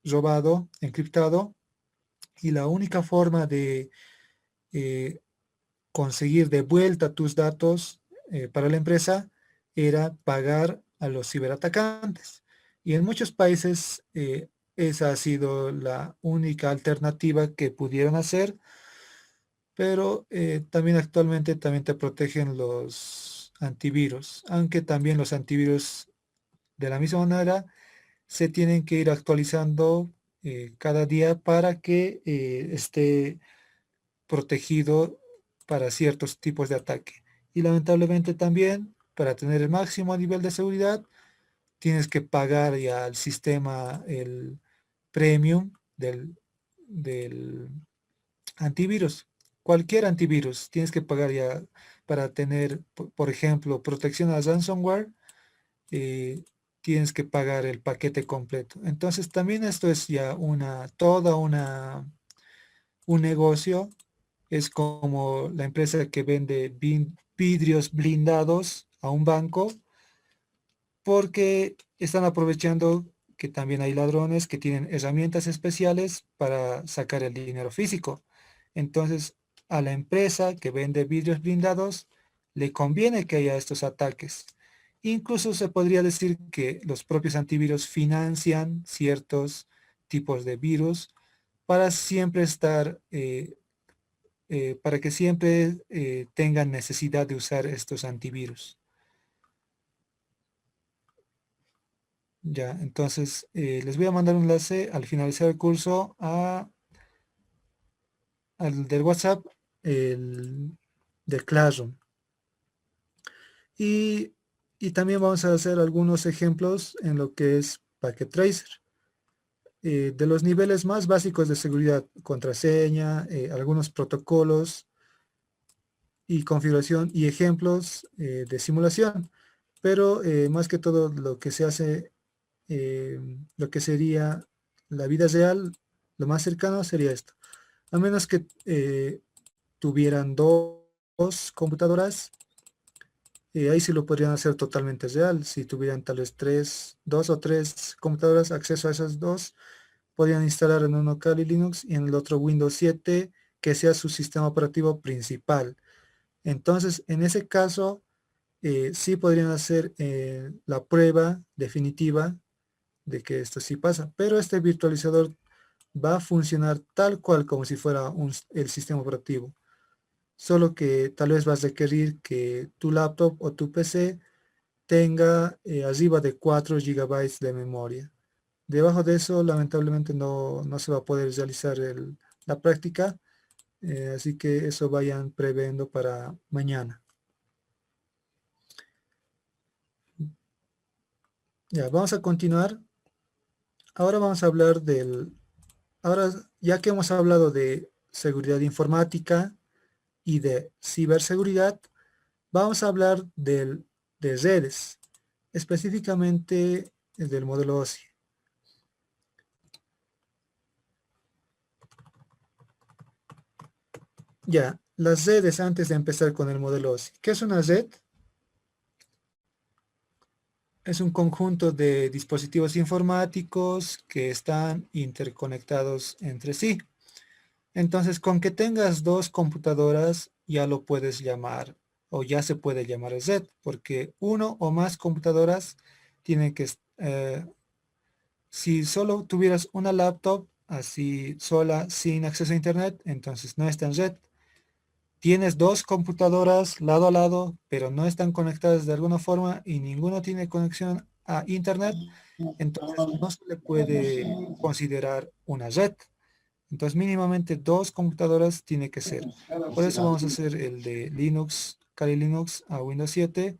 robado, encriptado, y la única forma de eh, conseguir de vuelta tus datos para la empresa era pagar a los ciberatacantes. Y en muchos países esa ha sido la única alternativa que pudieron hacer, pero también actualmente también te protegen antivirus, aunque también los antivirus de la misma manera se tienen que ir actualizando cada día para que esté protegido para ciertos tipos de ataque. Y lamentablemente también, para tener el máximo nivel de seguridad, tienes que pagar ya al sistema el premium del antivirus. Cualquier antivirus tienes que pagar ya para tener, por ejemplo, protección a ransomware, eh, tienes que pagar el paquete completo. Entonces también esto es ya un negocio. Es como la empresa que vende vidrios blindados a un banco, porque están aprovechando que también hay ladrones que tienen herramientas especiales para sacar el dinero físico. Entonces, a la empresa que vende vidrios blindados le conviene que haya estos ataques. Incluso se podría decir que los propios antivirus financian ciertos tipos de virus para siempre estar, para que siempre tengan necesidad de usar estos antivirus. Ya, entonces les voy a mandar un enlace al finalizar el curso al del WhatsApp, el del Classroom. Y, y también vamos a hacer algunos ejemplos en lo que es Packet Tracer. De los niveles más básicos de seguridad, contraseña, algunos protocolos y configuración y ejemplos de simulación. Pero más que todo lo que se hace, lo que sería la vida real, lo más cercano sería esto. A menos que tuvieran dos computadoras, ahí sí lo podrían hacer totalmente real. Si tuvieran tal vez dos o tres computadoras, acceso a esas dos, podrían instalar en uno Kali Linux y en el otro Windows 7, que sea su sistema operativo principal. Entonces, en ese caso, sí podrían hacer la prueba definitiva de que esto sí pasa, pero este virtualizador va a funcionar tal cual como si fuera el sistema operativo, solo que tal vez vas a requerir que tu laptop o tu PC tenga arriba de 4 GB de memoria. Debajo de eso, lamentablemente no se va a poder realizar la práctica, así que eso vayan previendo para mañana. Ya, vamos a continuar. Ahora vamos a hablar ahora ya que hemos hablado de seguridad informática y de ciberseguridad, vamos a hablar de redes, específicamente del modelo OSI. Ya, las redes antes de empezar con el modelo OSI. ¿Qué es una red? Es un conjunto de dispositivos informáticos que están interconectados entre sí. Entonces, con que tengas dos computadoras, ya lo puedes llamar o ya se puede llamar red, porque uno o más computadoras tienen que, si solo tuvieras una laptop así sola, sin acceso a internet, entonces no está en red. Tienes dos computadoras lado a lado, pero no están conectadas de alguna forma y ninguno tiene conexión a internet, entonces no se le puede considerar una red. Entonces mínimamente dos computadoras tiene que ser. Por eso vamos a hacer el de Linux, Kali Linux a Windows 7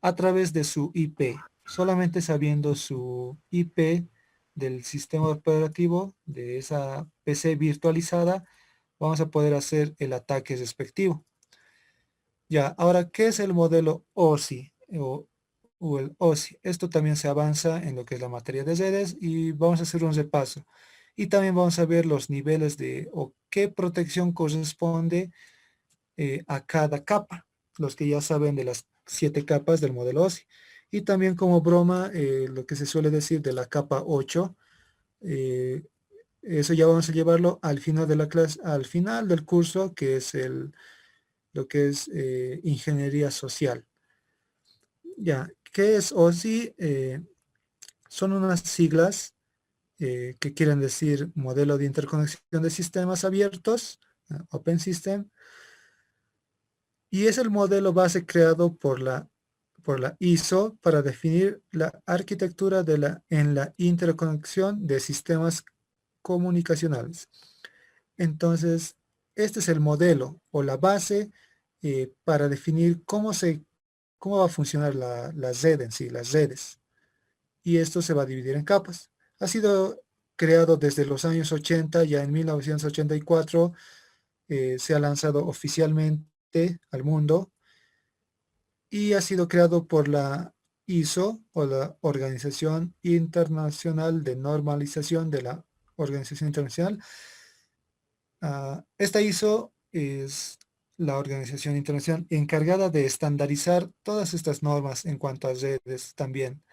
a través de su IP. Solamente sabiendo su IP del sistema operativo de esa PC virtualizada, vamos a poder hacer el ataque respectivo. Ya, ahora, ¿qué es el modelo OSI o el OSI? Esto también se avanza en lo que es la materia de redes y vamos a hacer un repaso. Y también vamos a ver los niveles o qué protección corresponde a cada capa, los que ya saben de las 7 capas del modelo OSI. Y también como broma, lo que se suele decir de la capa 8, eh, eso ya vamos a llevarlo al final de la clase, al final del curso, que es lo que es ingeniería social. Ya, ¿qué es OSI? Son unas siglas que quieren decir modelo de interconexión de sistemas abiertos, Open System, Y es el modelo base creado por la ISO para definir la arquitectura en la interconexión de sistemas comunicacionales. Entonces, este es el modelo o la base para definir cómo va a funcionar la red en sí, las redes. Y esto se va a dividir en capas. Ha sido creado desde los años 80, ya en 1984 se ha lanzado oficialmente al mundo y ha sido creado por la ISO o la Organización Internacional de Normalización de la Organización Internacional. Esta ISO es la organización internacional encargada de estandarizar todas estas normas en cuanto a redes también,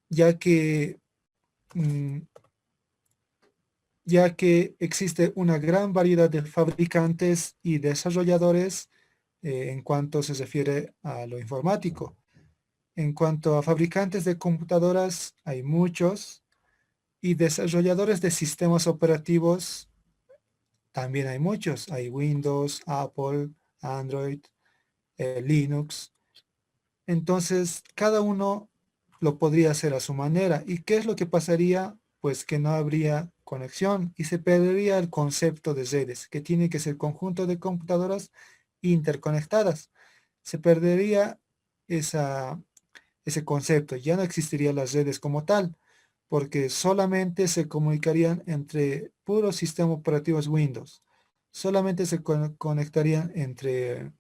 ya que, mm, ya que existe una gran variedad de fabricantes y desarrolladores en cuanto se refiere a lo informático. En cuanto a fabricantes de computadoras, hay muchos y desarrolladores de sistemas operativos también hay muchos. Hay Windows, Apple, Android, Linux. Entonces, cada uno lo podría hacer a su manera. ¿Y qué es lo que pasaría? Pues que no habría conexión y se perdería el concepto de redes, que tiene que ser conjunto de computadoras interconectadas. Se perdería esa, ese concepto, ya no existirían las redes como tal, porque solamente se comunicarían entre puros sistemas operativos Windows. Solamente se conectarían entre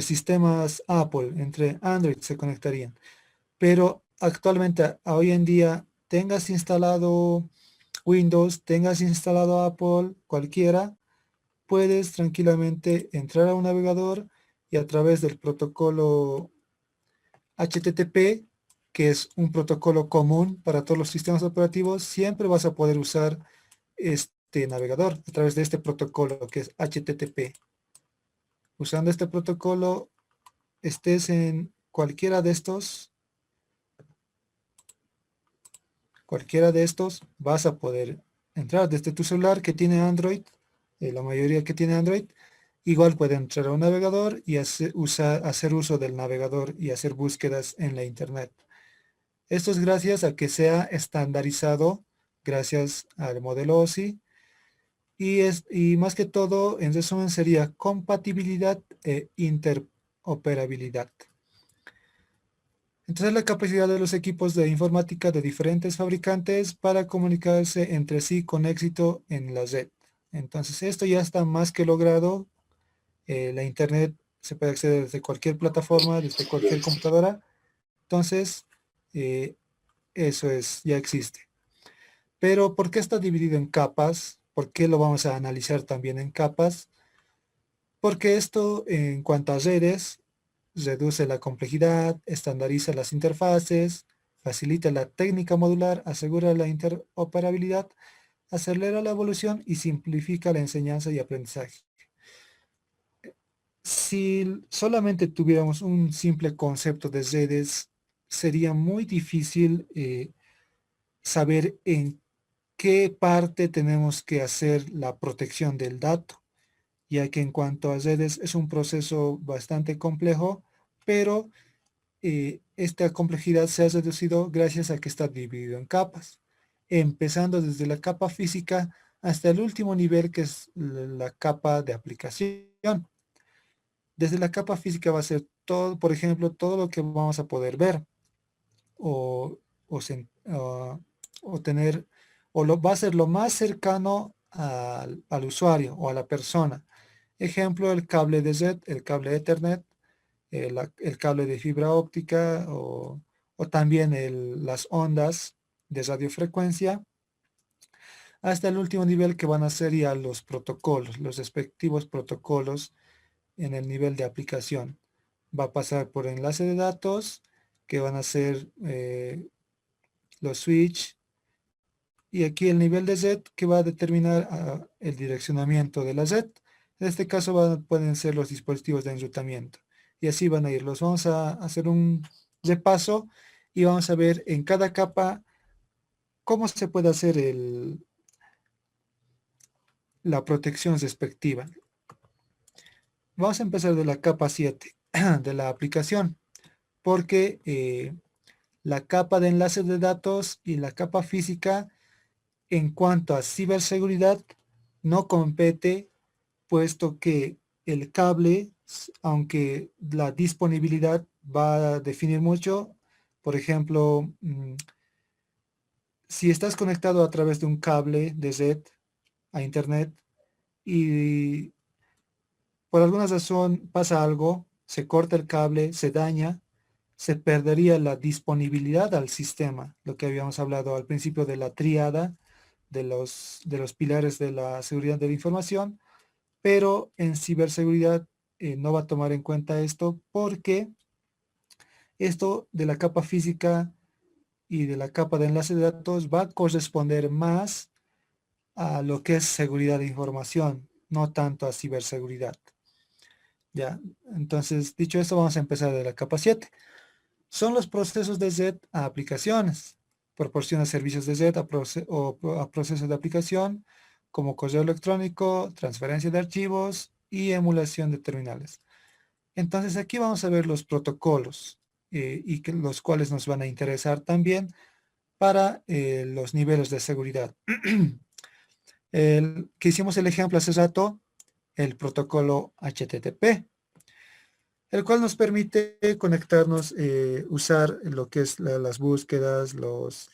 sistemas Apple, entre Android se conectarían. Pero actualmente, hoy en día, tengas instalado Windows, tengas instalado Apple, cualquiera, puedes tranquilamente entrar a un navegador y a través del protocolo HTTP, que es un protocolo común para todos los sistemas operativos, siempre vas a poder usar este navegador a través de este protocolo que es HTTP. Usando este protocolo, estés en cualquiera de estos, vas a poder entrar desde tu celular que tiene Android, la mayoría que tiene Android, igual puede entrar a un navegador y hacer uso del navegador y hacer búsquedas en la internet. Esto es gracias a que sea estandarizado, gracias al modelo OSI, y más que todo, en resumen, sería compatibilidad e interoperabilidad. Entonces, la capacidad de los equipos de informática de diferentes fabricantes para comunicarse entre sí con éxito en la red. Entonces, esto ya está más que logrado. La Internet se puede acceder desde cualquier plataforma, desde cualquier computadora. Entonces, eh, eso ya existe. Pero, ¿por qué está dividido en capas? ¿Por qué lo vamos a analizar también en capas? Porque esto, en cuanto a redes, reduce la complejidad, estandariza las interfaces, facilita la técnica modular, asegura la interoperabilidad, acelera la evolución y simplifica la enseñanza y aprendizaje. Si solamente tuviéramos un simple concepto de redes, sería muy difícil saber en qué parte tenemos que hacer la protección del dato, ya que en cuanto a redes es un proceso bastante complejo, pero esta complejidad se ha reducido gracias a que está dividido en capas, empezando desde la capa física hasta el último nivel que es la capa de aplicación. Desde la capa física va a ser todo, por ejemplo, todo lo que vamos a poder ver o, o tener, va a ser lo más cercano al usuario o a la persona. Ejemplo, el cable de red, el cable Ethernet, el cable de fibra óptica o también las ondas de radiofrecuencia, hasta el último nivel que van a ser ya los protocolos, los respectivos protocolos en el nivel de aplicación. Va a pasar por enlace de datos, que van a ser los switch, y aquí el nivel de red que va a determinar el direccionamiento de la red. En este caso pueden ser los dispositivos de enrutamiento. Y así van a ir. Los vamos a hacer un repaso y vamos a ver en cada capa cómo se puede hacer la protección respectiva. vamos a empezar de la capa 7 de la aplicación, porque la capa de enlace de datos y la capa física en cuanto a ciberseguridad no compete, puesto que el cable, aunque la disponibilidad va a definir mucho, por ejemplo, si estás conectado a través de un cable de red a internet y por alguna razón pasa algo, se corta el cable, se daña, se perdería la disponibilidad al sistema, lo que habíamos hablado al principio de la tríada de los pilares de la seguridad de la información, pero en ciberseguridad no va a tomar en cuenta esto porque esto de la capa física y de la capa de enlace de datos va a corresponder más a lo que es seguridad de información, no tanto a ciberseguridad. Ya, entonces, dicho esto, vamos a empezar de la capa 7. Son los procesos de red a aplicaciones. Proporciona servicios de red a procesos de aplicación como correo electrónico, transferencia de archivos y emulación de terminales. Entonces aquí vamos a ver los protocolos los cuales nos van a interesar también para los niveles de seguridad. Que hicimos el ejemplo hace rato, el protocolo HTTP, el cual nos permite conectarnos, usar lo que es las búsquedas, las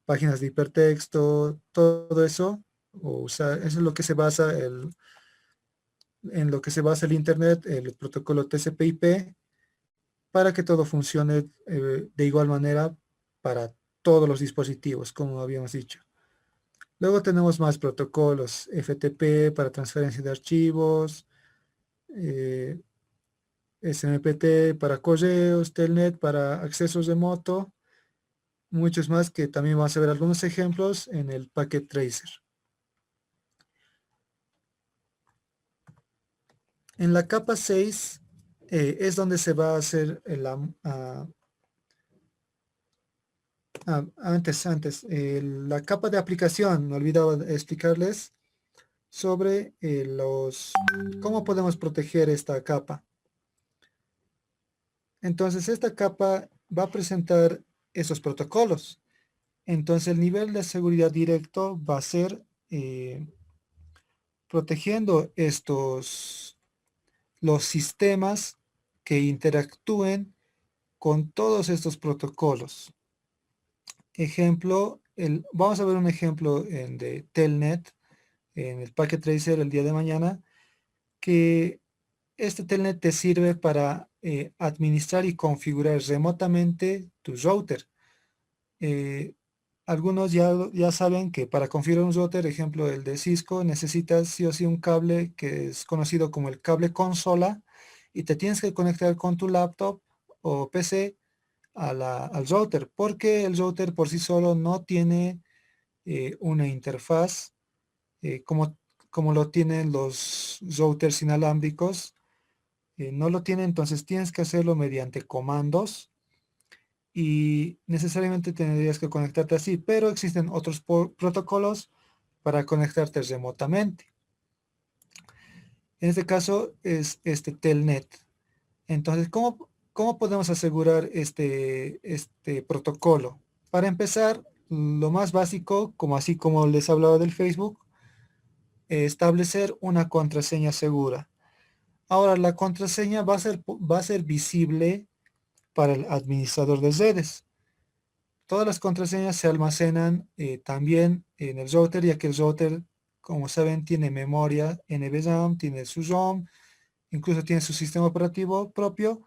páginas de hipertexto, todo eso, o usar, eso es lo que se basa en lo que se basa el Internet, el protocolo TCP/IP, para que todo funcione de igual manera para todos los dispositivos, como habíamos dicho. Luego tenemos más protocolos, FTP para transferencia de archivos, eh, SMPT para correos, Telnet para acceso remoto, muchos más que también vamos a ver algunos ejemplos en el Packet Tracer. En la capa 6 es donde se va a hacer la capa de aplicación. Me olvidaba de explicarles sobre cómo podemos proteger esta capa. Entonces, esta capa va a presentar esos protocolos. Entonces, el nivel de seguridad directo va a ser protegiendo los sistemas que interactúen con todos estos protocolos. Ejemplo, vamos a ver un ejemplo de Telnet, en el Packet Tracer el día de mañana, que este Telnet te sirve para administrar y configurar remotamente tu router. Eh, algunos ya saben que para configurar un router, ejemplo el de Cisco, necesitas sí o sí un cable que es conocido como el cable consola y te tienes que conectar con tu laptop o PC al router, porque el router por sí solo no tiene una interfaz como lo tienen los routers inalámbricos. No lo tiene, entonces tienes que hacerlo mediante comandos y necesariamente tendrías que conectarte así, pero existen otros protocolos para conectarte remotamente. En este caso es este Telnet. Entonces, ¿cómo podemos asegurar este protocolo? Para empezar, lo más básico, como así como les hablaba del Facebook, establecer una contraseña segura. Ahora, la contraseña va a ser visible para el administrador de redes. Todas las contraseñas se almacenan también en el router, ya que el router, como saben, tiene memoria NVRAM, tiene su ROM, incluso tiene su sistema operativo propio,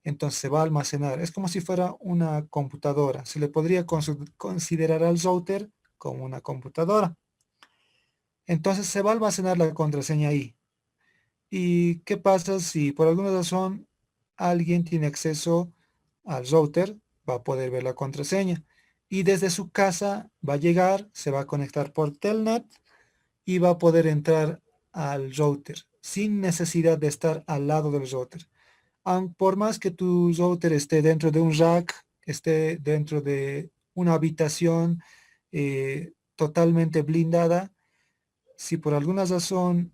entonces se va a almacenar. Es como si fuera una computadora. Se le podría considerar al router como una computadora. Entonces se va a almacenar la contraseña ahí. ¿Y qué pasa si por alguna razón alguien tiene acceso al router? Va a poder ver la contraseña. Y desde su casa va a llegar, se va a conectar por Telnet y va a poder entrar al router sin necesidad de estar al lado del router. Por más que tu router esté dentro de un rack, esté dentro de una habitación totalmente blindada, si por alguna razón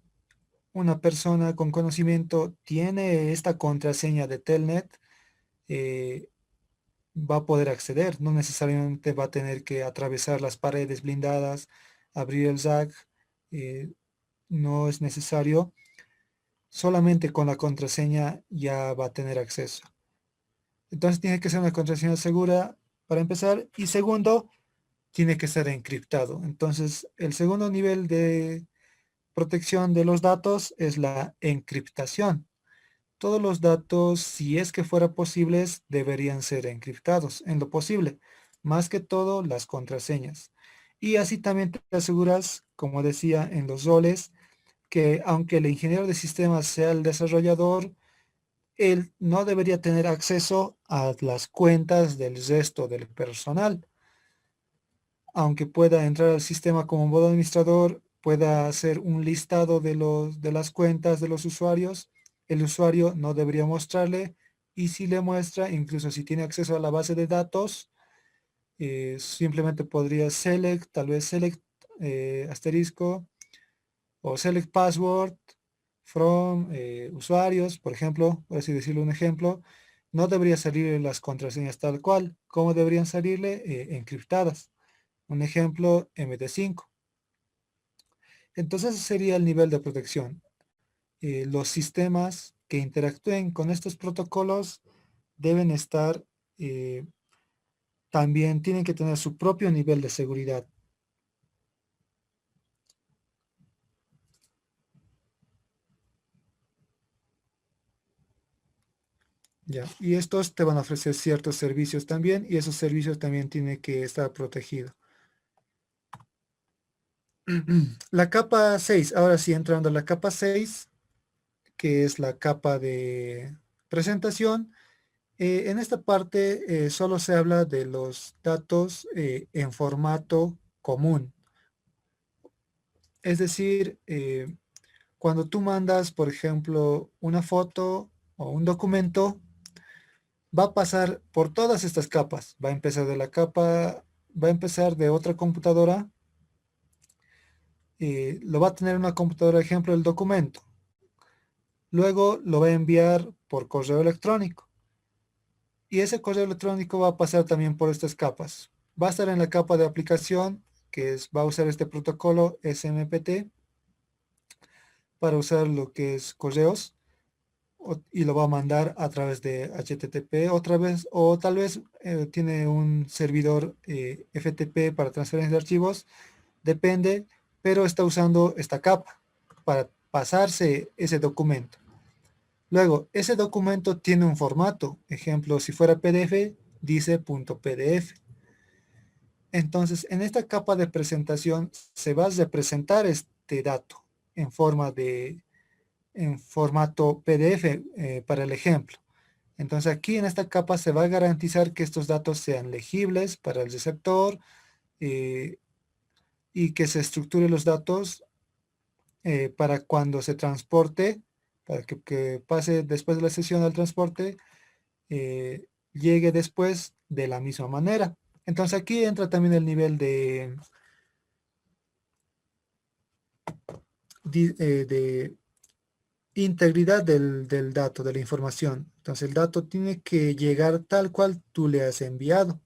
una persona con conocimiento tiene esta contraseña de Telnet, eh, va a poder acceder. No necesariamente va a tener que atravesar las paredes blindadas, abrir el ZAC. eh, no es necesario. Solamente con la contraseña ya va a tener acceso. Entonces tiene que ser una contraseña segura para empezar. Y segundo, tiene que ser encriptado. Entonces, el segundo nivel de protección de los datos es la encriptación. Todos los datos, si es que fuera posibles, deberían ser encriptados en lo posible. Más que todo, las contraseñas. Y así también te aseguras, como decía en los roles, que aunque el ingeniero de sistemas sea el desarrollador, él no debería tener acceso a las cuentas del resto del personal. Aunque pueda entrar al sistema como modo administrador, pueda hacer un listado de las cuentas de los usuarios, el usuario no debería mostrarle, y si le muestra, incluso si tiene acceso a la base de datos, simplemente podría select, tal vez select asterisco o select password from usuarios, por ejemplo, por así decirlo un ejemplo. No debería salirle las contraseñas tal cual. ¿Cómo deberían salirle? Encriptadas. Un ejemplo, MD5. Entonces ese sería el nivel de protección. Los sistemas que interactúen con estos protocolos deben estar, también tienen que tener su propio nivel de seguridad. Ya. Y estos te van a ofrecer ciertos servicios también, y esos servicios también tienen que estar protegidos. La capa 6, ahora sí, entrando a la capa 6, que es la capa de presentación. En esta parte solo se habla de los datos en formato común. Es decir, cuando tú mandas, por ejemplo, una foto o un documento, va a pasar por todas estas capas. Va a empezar de la capa, va a empezar de otra computadora. Lo va a tener una computadora, ejemplo, el documento. Luego lo va a enviar por correo electrónico. Y ese correo electrónico va a pasar también por estas capas. Va a estar en la capa de aplicación, va a usar este protocolo SMPT para usar lo que es correos, y lo va a mandar a través de HTTP otra vez, o tal vez tiene un servidor FTP para transferencia de archivos, depende, pero está usando esta capa para pasarse ese documento. Luego, ese documento tiene un formato. Ejemplo, si fuera PDF, dice .pdf. Entonces, en esta capa de presentación se va a representar este dato en en formato PDF para el ejemplo. Entonces, aquí en esta capa se va a garantizar que estos datos sean legibles para el receptor, eh, y que se estructure los datos para cuando se transporte, para que pase después de la sesión al transporte, llegue después de la misma manera. Entonces aquí entra también el nivel de integridad del dato, de la información. Entonces el dato tiene que llegar tal cual tú le has enviado.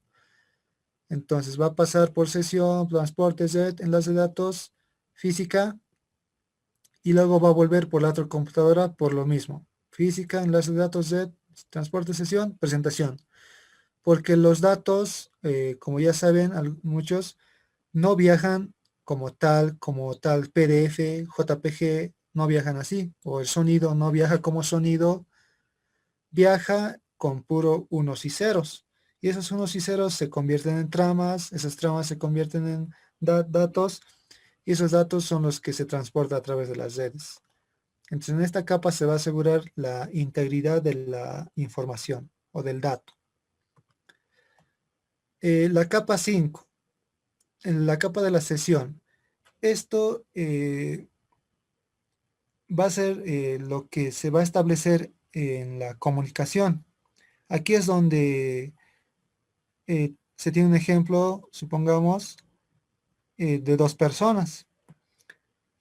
Entonces va a pasar por sesión, transporte, Z, enlace de datos, física, y luego va a volver por la otra computadora por lo mismo. Física, enlace de datos, Z, transporte, sesión, presentación. Porque los datos, como ya saben muchos, no viajan como tal PDF, JPG, no viajan así, o el sonido no viaja como sonido, viaja con puro unos y ceros. Y esos unos y ceros se convierten en tramas, esas tramas se convierten en datos, y esos datos son los que se transportan a través de las redes. Entonces en esta capa se va a asegurar la integridad de la información o del dato. La capa 5, en la capa de la sesión. Esto va a ser lo que se va a establecer en la comunicación. Aquí es donde se tiene un ejemplo, supongamos, de dos personas.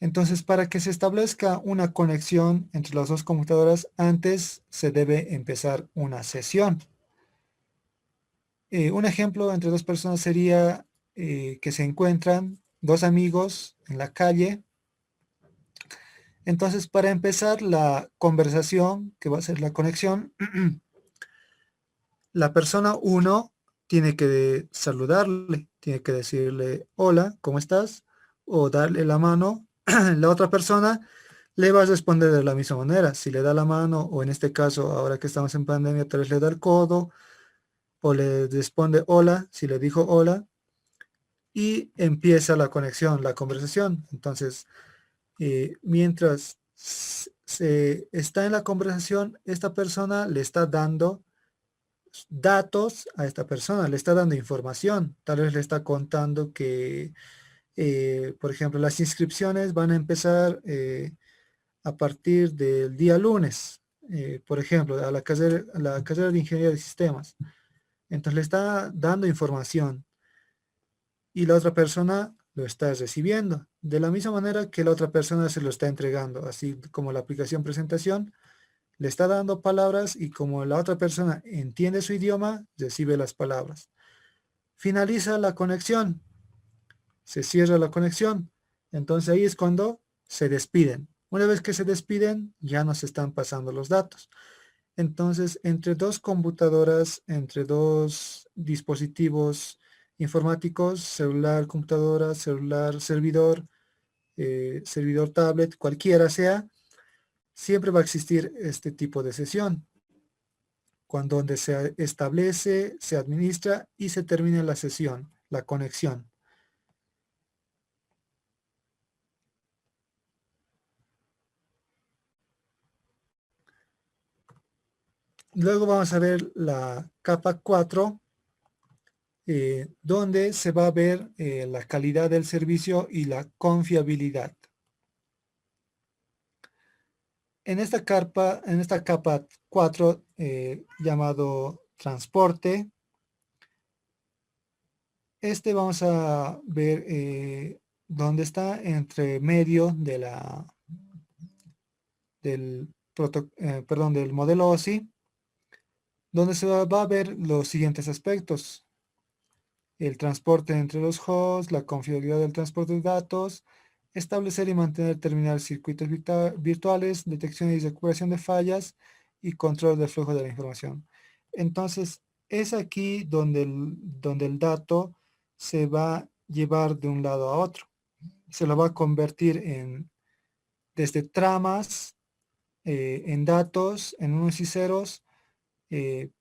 Entonces, para que se establezca una conexión entre las dos computadoras, antes se debe empezar una sesión. Un ejemplo entre dos personas sería que se encuentran dos amigos en la calle. Entonces, para empezar la conversación, que va a ser la conexión, la persona uno tiene que saludarle, tiene que decirle hola, ¿cómo estás? O darle la mano. La otra persona le va a responder de la misma manera. Si le da la mano, o en este caso, ahora que estamos en pandemia, tal vez le da el codo, o le responde hola, si le dijo hola, y empieza la conexión, la conversación. Entonces, mientras se está en la conversación, esta persona le está dando datos a esta persona, le está dando información. Tal vez le está contando que, por ejemplo, las inscripciones van a empezar a partir del día lunes, por ejemplo, a la carrera de Ingeniería de Sistemas. Entonces le está dando información y la otra persona lo está recibiendo. De la misma manera que la otra persona se lo está entregando, así como la aplicación presentación, le está dando palabras y como la otra persona entiende su idioma, recibe las palabras. Finaliza la conexión, se cierra la conexión. Entonces ahí es cuando se despiden. Una vez que se despiden, ya nos están pasando los datos. Entonces, entre dos computadoras, entre dos dispositivos informáticos, celular, computadora, celular, servidor, servidor tablet, cualquiera sea, siempre va a existir este tipo de sesión, cuando donde se establece, se administra y se termina la sesión, la conexión. Luego vamos a ver la capa 4, donde se va a ver la calidad del servicio y la confiabilidad. En esta capa 4, llamado transporte, vamos a ver dónde está entre medio de del modelo OSI, donde se va a ver los siguientes aspectos: el transporte entre los hosts, la confiabilidad del transporte de datos, establecer y mantener terminales circuitos virtuales, detección y recuperación de fallas y control del flujo de la información. Entonces, es aquí donde el dato se va a llevar de un lado a otro. Se lo va a convertir desde tramas, en datos, en unos y ceros,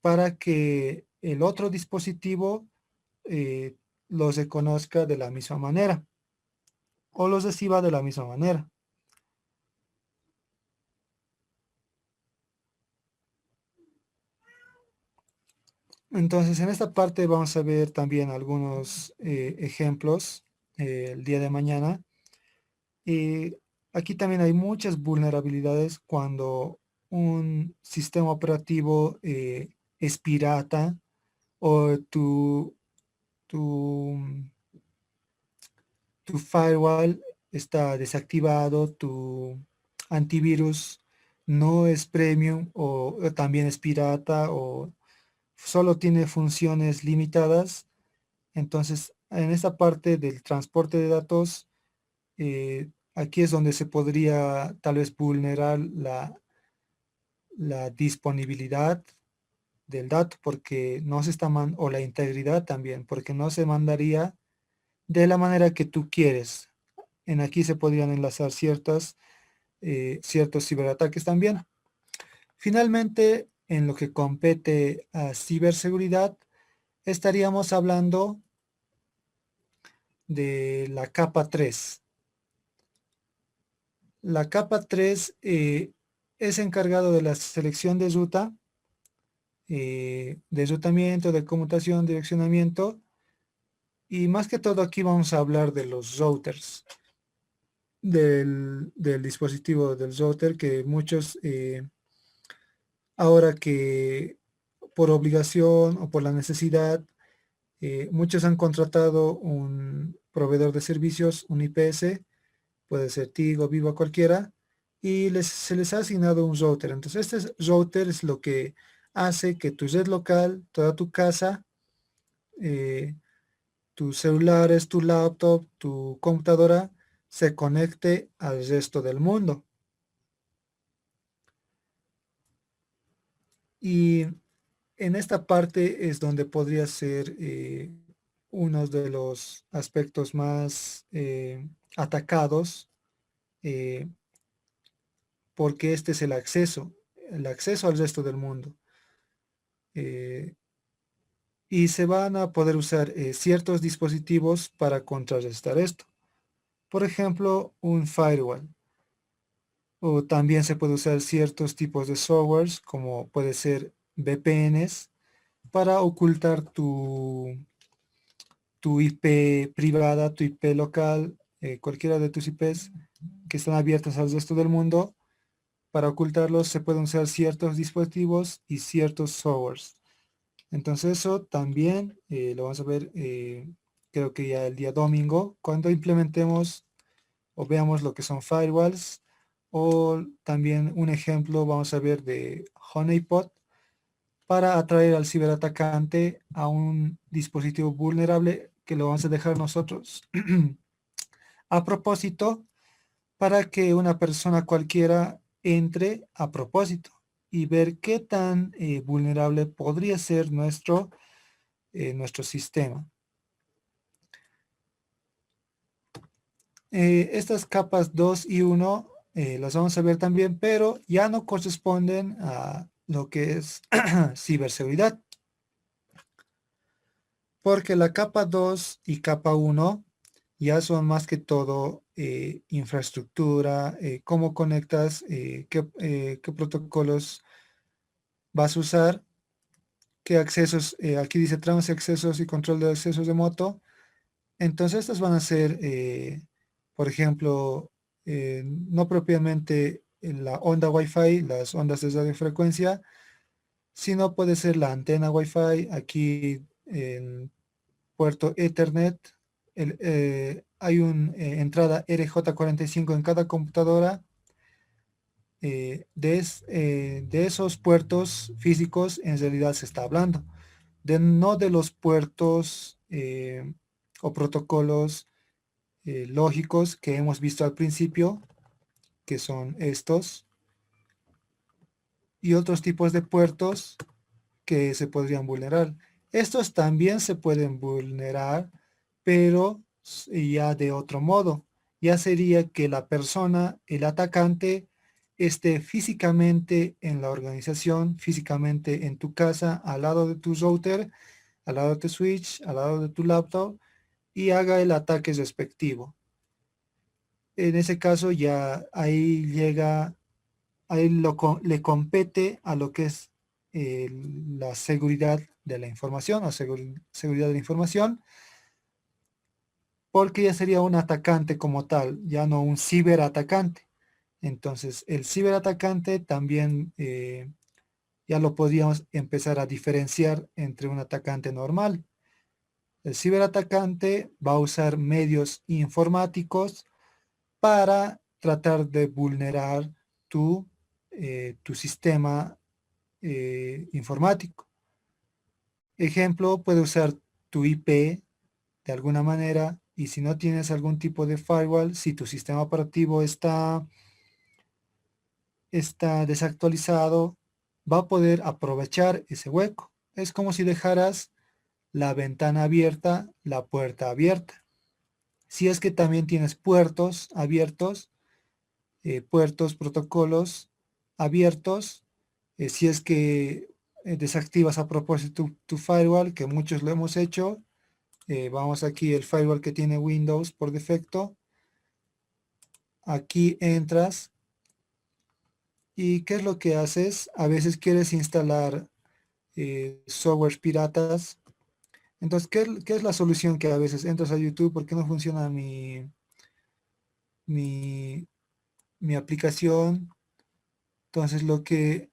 para que el otro dispositivo eh, los reconozca de la misma manera o los reciba de la misma manera. Entonces, en esta parte vamos a ver también algunos ejemplos el día de mañana. Y aquí también hay muchas vulnerabilidades cuando un sistema operativo es pirata, o tu, tu firewall está desactivado, tu antivirus no es premium, o también es pirata, o solo tiene funciones limitadas. Entonces, en esta parte del transporte de datos, aquí es donde se podría tal vez vulnerar la disponibilidad del dato, porque no se está o la integridad también, porque no se mandaría de la manera que tú quieres. En aquí se podrían enlazar ciertos ciberataques también. Finalmente, en lo que compete a ciberseguridad, estaríamos hablando de la capa 3. La capa 3 es encargado de la selección de ruta, de rutamiento, de conmutación, direccionamiento, y más que todo aquí vamos a hablar de los routers, del dispositivo del router, que muchos, ahora que por obligación o por la necesidad, muchos han contratado un proveedor de servicios, un IPS, puede ser Tigo, Vivo, cualquiera, y se les ha asignado un router. Entonces este router es lo que hace que tu red local, toda tu casa, eh, tus celulares, tu laptop, tu computadora, se conecte al resto del mundo. Y en esta parte es donde podría ser uno de los aspectos más atacados, eh, porque este es el acceso al resto del mundo. Eh, y se van a poder usar ciertos dispositivos para contrarrestar esto. Por ejemplo, un firewall. O también se puede usar ciertos tipos de softwares, como puede ser VPNs, para ocultar tu IP privada, tu IP local, cualquiera de tus IPs que están abiertas al resto del mundo. Para ocultarlos se pueden usar ciertos dispositivos y ciertos softwares. Entonces eso también lo vamos a ver, creo que ya el día domingo, cuando implementemos o veamos lo que son firewalls, o también un ejemplo vamos a ver de honeypot para atraer al ciberatacante a un dispositivo vulnerable que lo vamos a dejar nosotros a propósito, para que una persona cualquiera entre a propósito y ver qué tan vulnerable podría ser nuestro sistema. Estas capas 2 y 1 las vamos a ver también, pero ya no corresponden a lo que es ciberseguridad, porque la capa 2 y capa 1 ya son más que todo infraestructura, cómo conectas, qué protocolos vas a usar, qué accesos, aquí dice tramos y accesos y control de accesos de moto. Entonces estas van a ser, por ejemplo, no propiamente en la onda Wi-Fi, las ondas de radiofrecuencia, sino puede ser la antena Wi-Fi, aquí en puerto Ethernet, hay una entrada RJ45 en cada computadora. De esos puertos físicos en realidad se está hablando, no de los puertos o protocolos lógicos que hemos visto al principio, que son estos, y otros tipos de puertos que se podrían vulnerar. Estos también se pueden vulnerar, pero ya de otro modo. Ya sería que la persona, el atacante, esté físicamente en la organización, físicamente en tu casa, al lado de tu router, al lado de tu switch, al lado de tu laptop, y haga el ataque respectivo. En ese caso ya ahí llega, ahí le compete a lo que es la seguridad de la información o seguridad de la información, porque ya sería un atacante como tal, ya no un ciberatacante. Entonces, el ciberatacante también ya lo podríamos empezar a diferenciar entre un atacante normal. El ciberatacante va a usar medios informáticos para tratar de vulnerar tu sistema informático. Ejemplo, puede usar tu IP de alguna manera, y si no tienes algún tipo de firewall, si tu sistema operativo está desactualizado, va a poder aprovechar ese hueco. Es como si dejaras la ventana abierta, la puerta abierta. Si es que también tienes puertos abiertos, puertos, protocolos abiertos, si es que desactivas a propósito tu firewall, que muchos lo hemos hecho, vamos aquí el firewall que tiene Windows por defecto, aquí entras y ¿qué es lo que haces? A veces quieres instalar softwares piratas. Entonces, ¿qué es la solución? Que a veces entras a YouTube, ¿por qué no funciona mi, mi aplicación? Entonces, lo que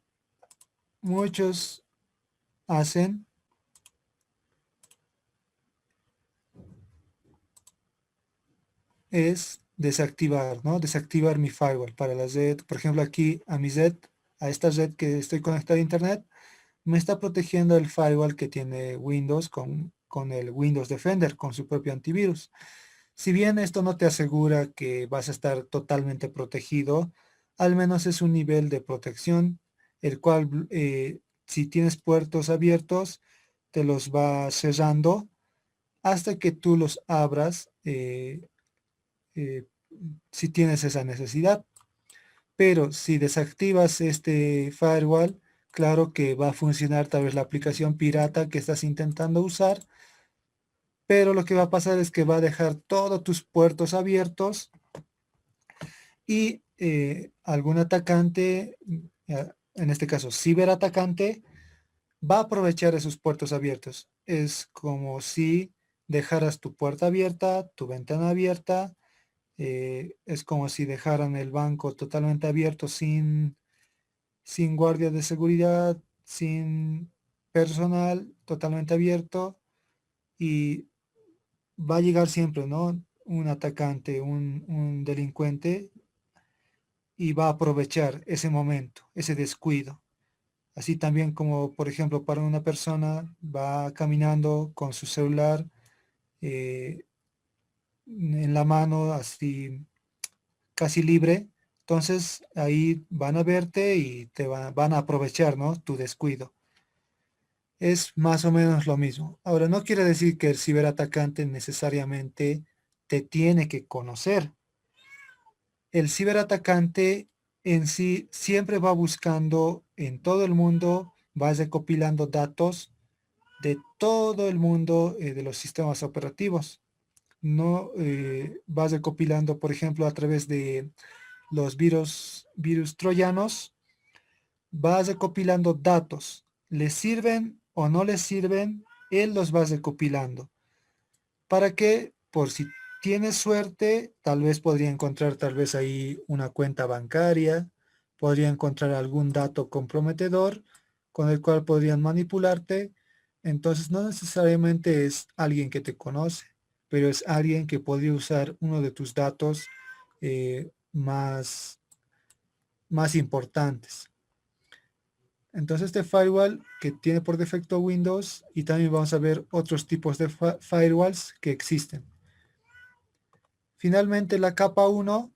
muchos hacen es desactivar, ¿no? Desactivar mi firewall para la red. Por ejemplo, aquí a mi red, a esta red que estoy conectado a internet, me está protegiendo el firewall que tiene Windows con el Windows Defender, con su propio antivirus. Si bien esto no te asegura que vas a estar totalmente protegido, al menos es un nivel de protección, el cual si tienes puertos abiertos, te los va cerrando hasta que tú los abras eh, si tienes esa necesidad. Pero si desactivas este firewall, claro que va a funcionar tal vez la aplicación pirata que estás intentando usar, pero lo que va a pasar es que va a dejar todos tus puertos abiertos y algún atacante, en este caso ciberatacante, va a aprovechar esos puertos abiertos. Es como si dejaras tu puerta abierta, tu ventana abierta, es como si dejaran el banco totalmente abierto sin guardia de seguridad, sin personal, totalmente abierto y va a llegar siempre, ¿no? Un atacante, un delincuente y va a aprovechar ese momento, ese descuido. Así también como, por ejemplo, para una persona va caminando con su celular eh, en la mano, así casi libre, entonces ahí van a verte y van a aprovechar, ¿no? Tu descuido. Es más o menos lo mismo. Ahora, no quiere decir que el ciberatacante necesariamente te tiene que conocer. El ciberatacante en sí siempre va buscando en todo el mundo, va recopilando datos de todo el mundo de los sistemas operativos. No va recopilando, por ejemplo, a través de los virus troyanos, va recopilando datos. ¿Le sirven o no le sirven? Él los va recopilando. ¿Para qué? Por si tienes suerte, tal vez podría encontrar tal vez ahí una cuenta bancaria, podría encontrar algún dato comprometedor con el cual podrían manipularte. Entonces no necesariamente es alguien que te conoce, pero es alguien que podría usar uno de tus datos más importantes. Entonces este firewall que tiene por defecto Windows y también vamos a ver otros tipos de firewalls que existen. Finalmente la capa 1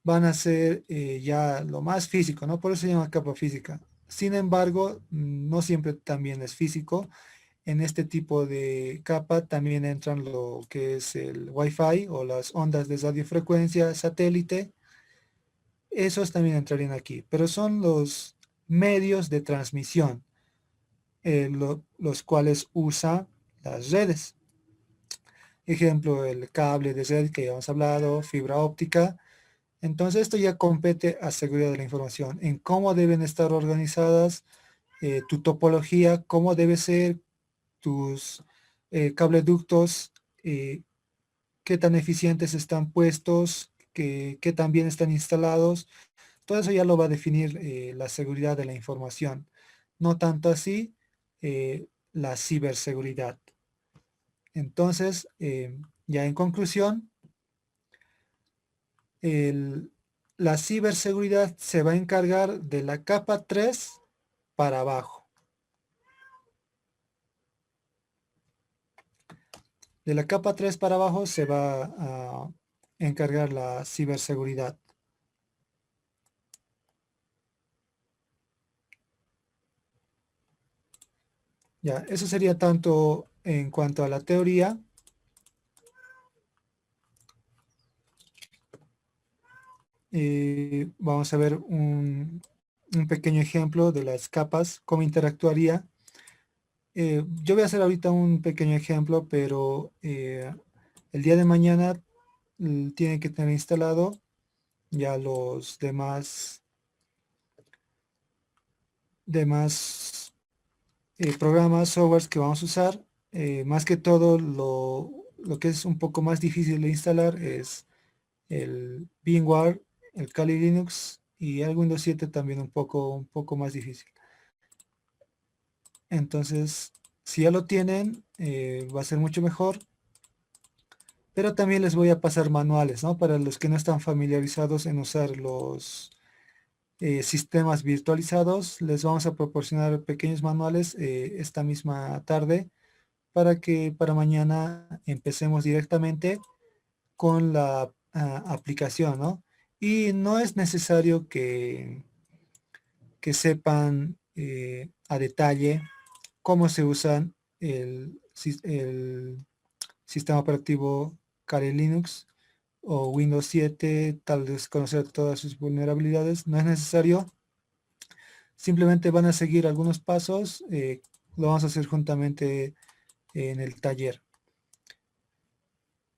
van a ser ya lo más físico, ¿no? Por eso se llama capa física. Sin embargo, no siempre también es físico. En este tipo de capa también entran lo que es el Wi-Fi o las ondas de radiofrecuencia satélite. Esos también entrarían aquí, pero son los medios de transmisión, los cuales usa las redes. Ejemplo, el cable de red que ya hemos hablado, fibra óptica. Entonces esto ya compete a seguridad de la información, en cómo deben estar organizadas tu topología, cómo debe ser tus cableductos, qué tan eficientes están puestos, qué tan bien están instalados. Todo eso ya lo va a definir la seguridad de la información. No tanto así la ciberseguridad. Entonces, ya en conclusión, el- la ciberseguridad se va a encargar de la capa 3 para abajo. De la capa 3 para abajo se va a encargar la ciberseguridad. Ya, eso sería tanto en cuanto a la teoría. Vamos a ver un pequeño ejemplo de las capas, cómo interactuaría. Yo voy a hacer ahorita un pequeño ejemplo, pero el día de mañana tienen que tener instalado ya los demás programas, softwares que vamos a usar. Más que todo, lo que es un poco más difícil de instalar es el VMware, el Kali Linux y el Windows 7 también un poco más difícil. Entonces, si ya lo tienen, va a ser mucho mejor. pero también les voy a pasar manuales, ¿no? Para los que no están familiarizados en usar los sistemas virtualizados, les vamos a proporcionar pequeños manuales esta misma tarde para que para mañana empecemos directamente con la aplicación, ¿no? Y no es necesario que sepan a detalle cómo se usan el sistema operativo Kali Linux o Windows 7, tal vez conocer todas sus vulnerabilidades, no es necesario, simplemente van a seguir algunos pasos, lo vamos a hacer juntamente en el taller.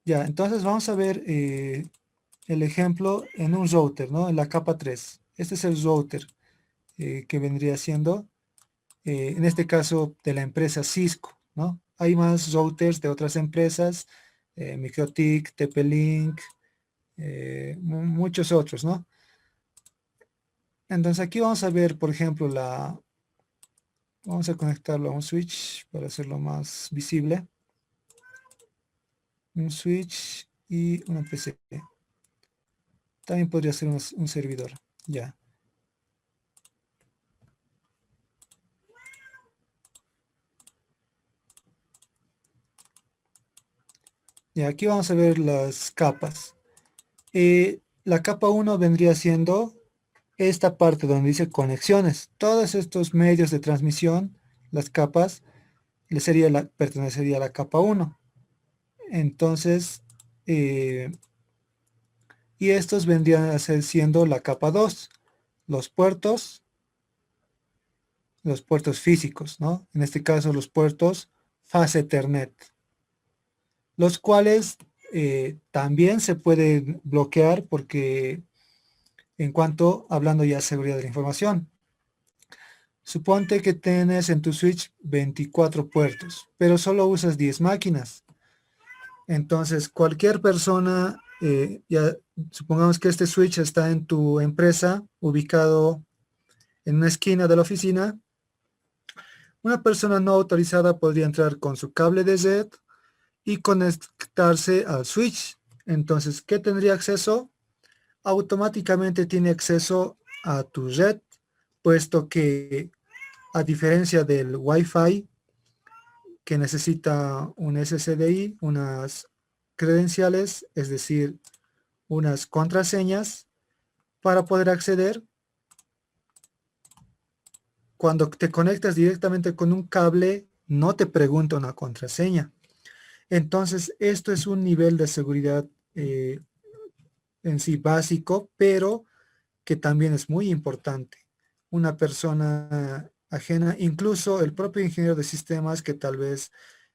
Ya, entonces vamos a ver el ejemplo en un router, ¿no? En la capa 3. Este es el router que vendría siendo, en este caso, de la empresa Cisco, ¿no? Hay más routers de otras empresas, MikroTik, TP-Link, muchos otros, ¿no? Entonces aquí vamos a ver, por ejemplo, vamos a conectarlo a un switch para hacerlo más visible. Un switch y una PC. También podría ser un servidor, ya. Y aquí vamos a ver las capas. La capa 1 vendría siendo esta parte donde dice conexiones. Todos estos medios de transmisión, las capas, pertenecería a la capa 1. Entonces, y estos vendrían a ser siendo la capa 2, los puertos físicos, ¿no? En este caso, los puertos Fast Ethernet, los cuales también se pueden bloquear porque hablando ya de seguridad de la información, suponte que tienes en tu switch 24 puertos, pero solo usas 10 máquinas. Entonces, cualquier persona, ya supongamos que este switch está en tu empresa, ubicado en una esquina de la oficina, una persona no autorizada podría entrar con su cable de red y conectarse al switch. Entonces, ¿qué tendría acceso? Automáticamente tiene acceso a tu red, puesto que a diferencia del Wi-Fi, que necesita un SSDI, unas credenciales, es decir, unas contraseñas para poder acceder, cuando te conectas directamente con un cable, no te pregunta una contraseña. Entonces, esto es un nivel de seguridad en sí básico, pero que también es muy importante. Una persona ajena, incluso el propio ingeniero de sistemas que tal vez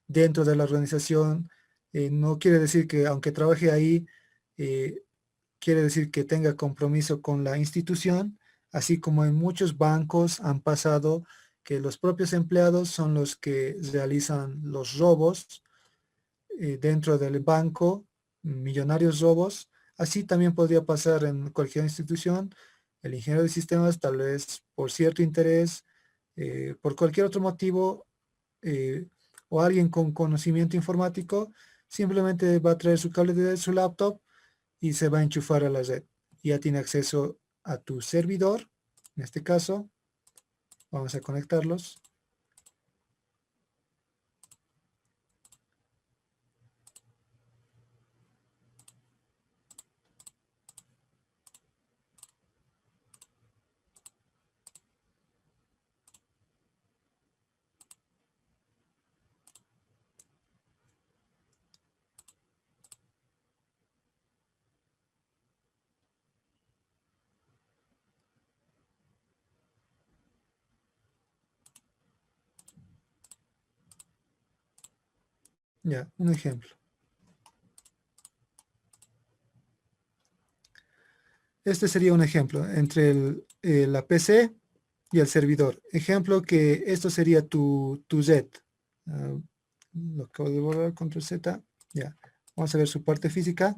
dentro de la organización, no quiere decir que aunque trabaje ahí, eh, quiere decir que tenga compromiso con la institución, así como en muchos bancos han pasado que los propios empleados son los que realizan los robos dentro del banco, millonarios robos. Así también podría pasar en cualquier institución. El ingeniero de sistemas, tal vez por cierto interés, por cualquier otro motivo, eh, o alguien con conocimiento informático, simplemente va a traer su cable de su laptop y se va a enchufar a la red. Ya tiene acceso a tu servidor. En este caso, vamos a conectarlos. Ya, un ejemplo. Este sería un ejemplo entre la PC y el servidor. Ejemplo que esto sería tu red. Ah, lo acabo de borrar, control Z. Ya, vamos a ver su parte física.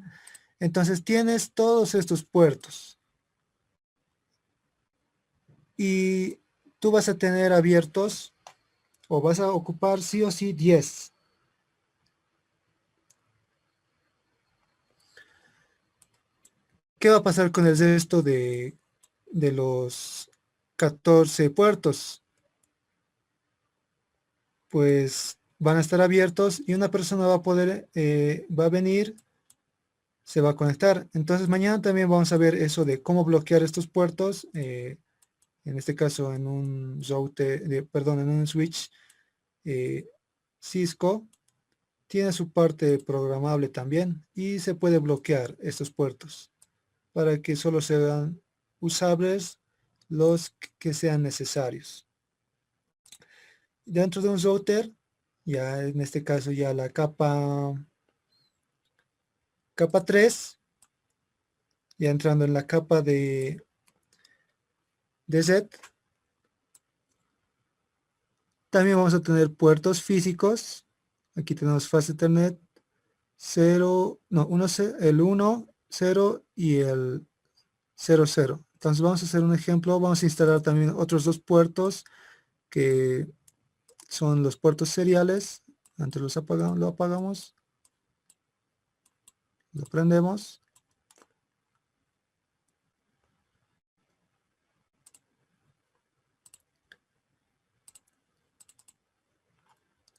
Entonces tienes todos estos puertos y tú vas a tener abiertos o vas a ocupar sí o sí 10. ¿Qué va a pasar con el resto de los 14 puertos? Pues van a estar abiertos y una persona va a poder, va a venir, se va a conectar. Entonces mañana también vamos a ver eso de cómo bloquear estos puertos, en este caso en un router, perdón, en un switch eh, Cisco. Tiene su parte programable también y se puede bloquear estos puertos para que solo sean usables los que sean necesarios. Dentro de un router, ya en este caso ya la capa 3, ya entrando en la capa de Z, también vamos a tener puertos físicos. Aquí tenemos Fast Ethernet 0, no, el 1, 0 y el 00. Entonces vamos a hacer un ejemplo, vamos a instalar también otros dos puertos que son los puertos seriales. Antes lo apagamos, lo prendemos.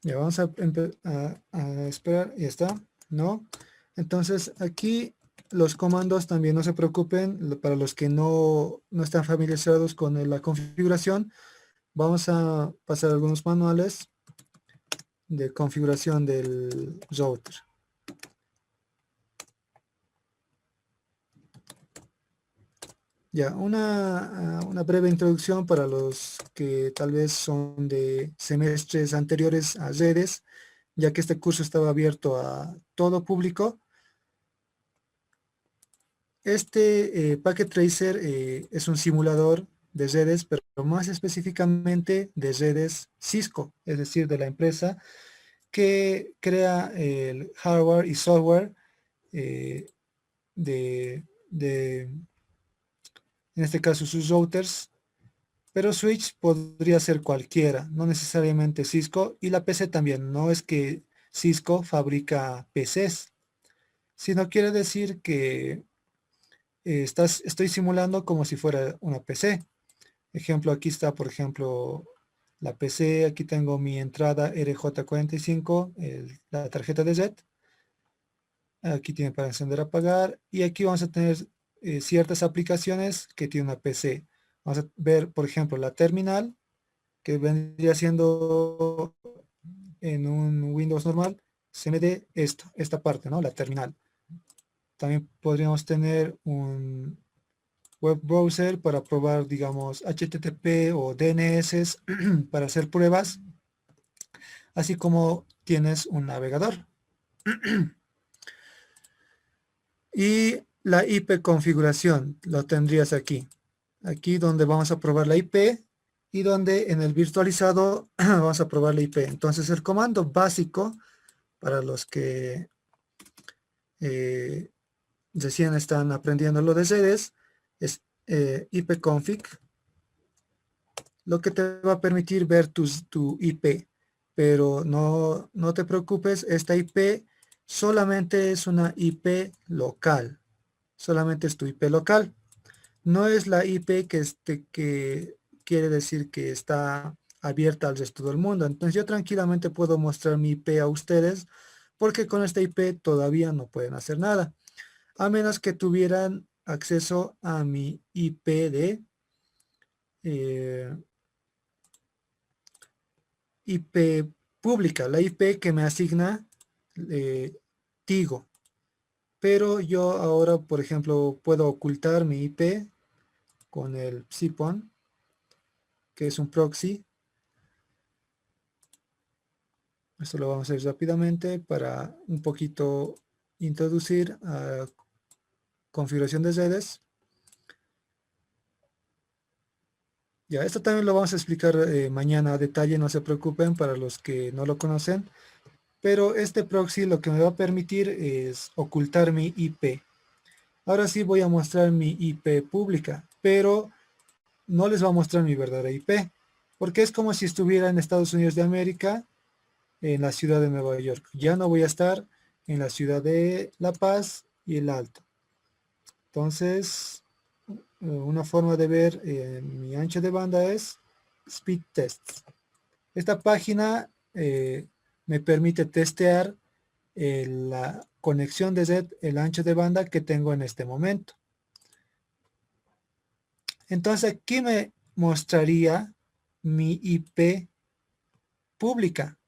Ya vamos a esperar, ya está, ¿no? Entonces aquí los comandos también no se preocupen, para los que no están familiarizados con la configuración, vamos a pasar algunos manuales de configuración del router. Ya, una breve introducción para los que tal vez son de semestres anteriores a redes, ya que este curso estaba abierto a todo público. Este Packet Tracer es un simulador de redes, pero más específicamente de redes Cisco, es decir, de la empresa que crea el hardware y software eh, de, en este caso, sus routers. Pero Switch podría ser cualquiera, no necesariamente Cisco, y la PC también. No es que Cisco fabrica PCs, sino quiere decir que estoy simulando como si fuera una PC. Ejemplo, aquí está, por ejemplo, la PC. Aquí tengo mi entrada RJ45, la tarjeta de Z. Aquí tiene para encender, apagar, y aquí vamos a tener ciertas aplicaciones que tiene una PC. Vamos a ver, por ejemplo, la terminal, que vendría siendo en un Windows normal, CMD, esta parte, ¿no? La terminal. También podríamos tener un web browser para probar, digamos, HTTP o DNS para hacer pruebas, así como tienes un navegador. Y la IP configuración lo tendrías aquí. Aquí donde vamos a probar la IP y donde en el virtualizado vamos a probar la IP. Entonces el comando básico para los que recién están aprendiendo lo de redes es ipconfig, lo que te va a permitir ver tu IP. Pero no te preocupes, esta IP solamente es una IP local. Solamente es tu IP local. No es la IP que quiere decir que está abierta al resto del mundo. Entonces yo tranquilamente puedo mostrar mi IP a ustedes, porque con esta IP todavía no pueden hacer nada, a menos que tuvieran acceso a mi IP de eh, IP pública, la IP que me asigna Tigo. Pero yo ahora, por ejemplo, puedo ocultar mi IP con el Cpon, que es un proxy. Esto lo vamos a hacer rápidamente para un poquito introducir a configuración de redes. Ya, esto también lo vamos a explicar mañana a detalle, no se preocupen para los que no lo conocen. Pero este proxy lo que me va a permitir es ocultar mi IP. Ahora sí voy a mostrar mi IP pública, pero no les va a mostrar mi verdadera IP, porque es como si estuviera en Estados Unidos de América, en la ciudad de Nueva York. Ya no voy a estar en la ciudad de La Paz y El Alto. Entonces, una forma de ver mi ancho de banda es Speed Tests. Esta página me permite testear la conexión de red, el ancho de banda que tengo en este momento. Entonces aquí me mostraría mi IP pública,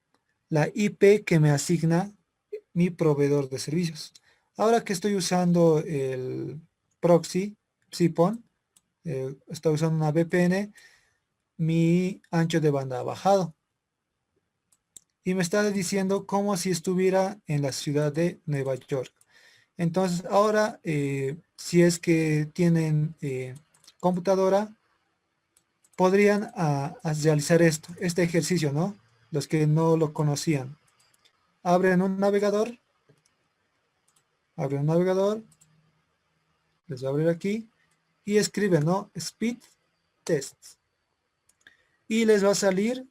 la IP que me asigna mi proveedor de servicios. Ahora que estoy usando el proxy, Psipon, estoy usando una VPN, mi ancho de banda ha bajado. Y me está diciendo como si estuviera en la ciudad de Nueva York. Entonces ahora, si es que tienen computadora, podrían realizar este ejercicio, ¿no? Los que no lo conocían. Abren un navegador, les voy a abrir aquí, y escriben, ¿no? Speed Tests. Y les va a salir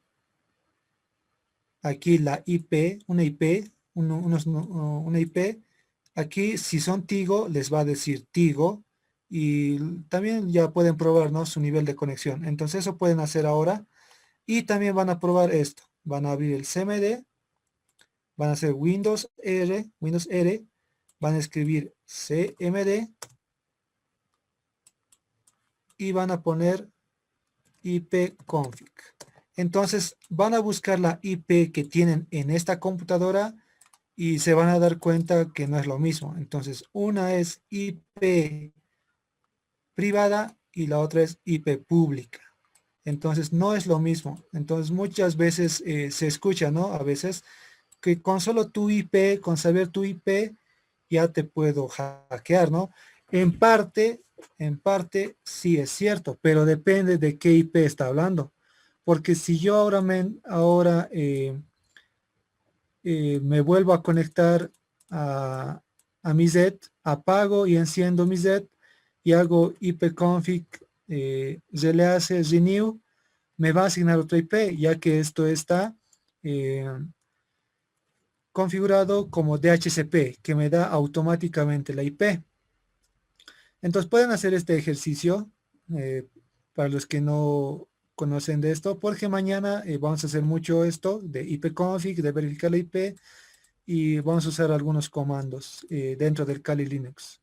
aquí la IP, una IP, una IP. Aquí, si son Tigo, les va a decir Tigo. Y también ya pueden probar, ¿no? Su nivel de conexión. Entonces eso pueden hacer ahora. Y también van a probar esto. Van a abrir el CMD, van a hacer Windows R, van a escribir CMD y van a poner ipconfig. Entonces van a buscar la IP que tienen en esta computadora y se van a dar cuenta que no es lo mismo. Entonces una es IP privada y la otra es IP pública. Entonces no es lo mismo. Entonces muchas veces se escucha, ¿no? A veces que con solo tu IP, con saber tu IP, ya te puedo hackear, ¿no? En parte sí es cierto, pero depende de qué IP está hablando. Porque si yo me vuelvo a conectar a mi Z, apago y enciendo mi Z y hago ipconfig, se le hace renew, me va a asignar otra IP, ya que esto está eh, configurado como DHCP, que me da automáticamente la IP. Entonces pueden hacer este ejercicio eh, para los que no conocen de esto, porque mañana vamos a hacer mucho esto de ipconfig, de verificar la IP, y vamos a usar algunos comandos dentro del Kali Linux.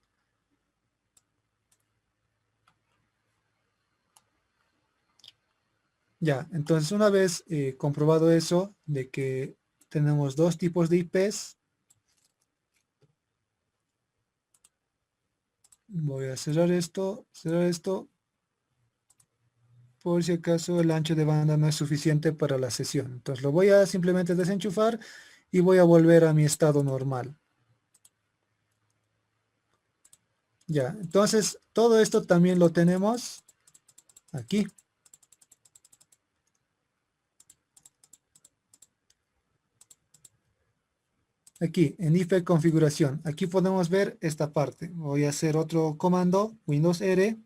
Ya, entonces una vez comprobado eso, de que tenemos dos tipos de IPs, voy a cerrar esto, por si acaso el ancho de banda no es suficiente para la sesión. Entonces lo voy a simplemente desenchufar y voy a volver a mi estado normal. Ya, entonces todo esto también lo tenemos aquí. Aquí en IFE configuración. Aquí podemos ver esta parte. Voy a hacer otro comando, Windows R.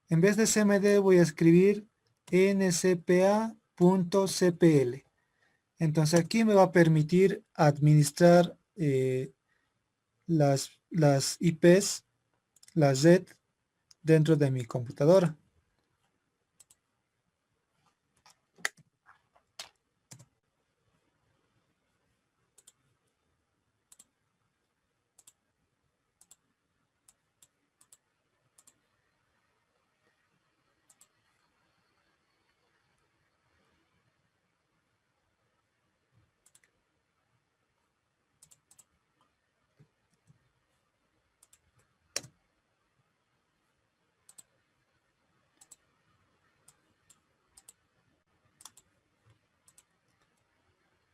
En vez de cmd voy a escribir ncpa.cpl. Entonces aquí me va a permitir administrar las IPs, las red dentro de mi computadora.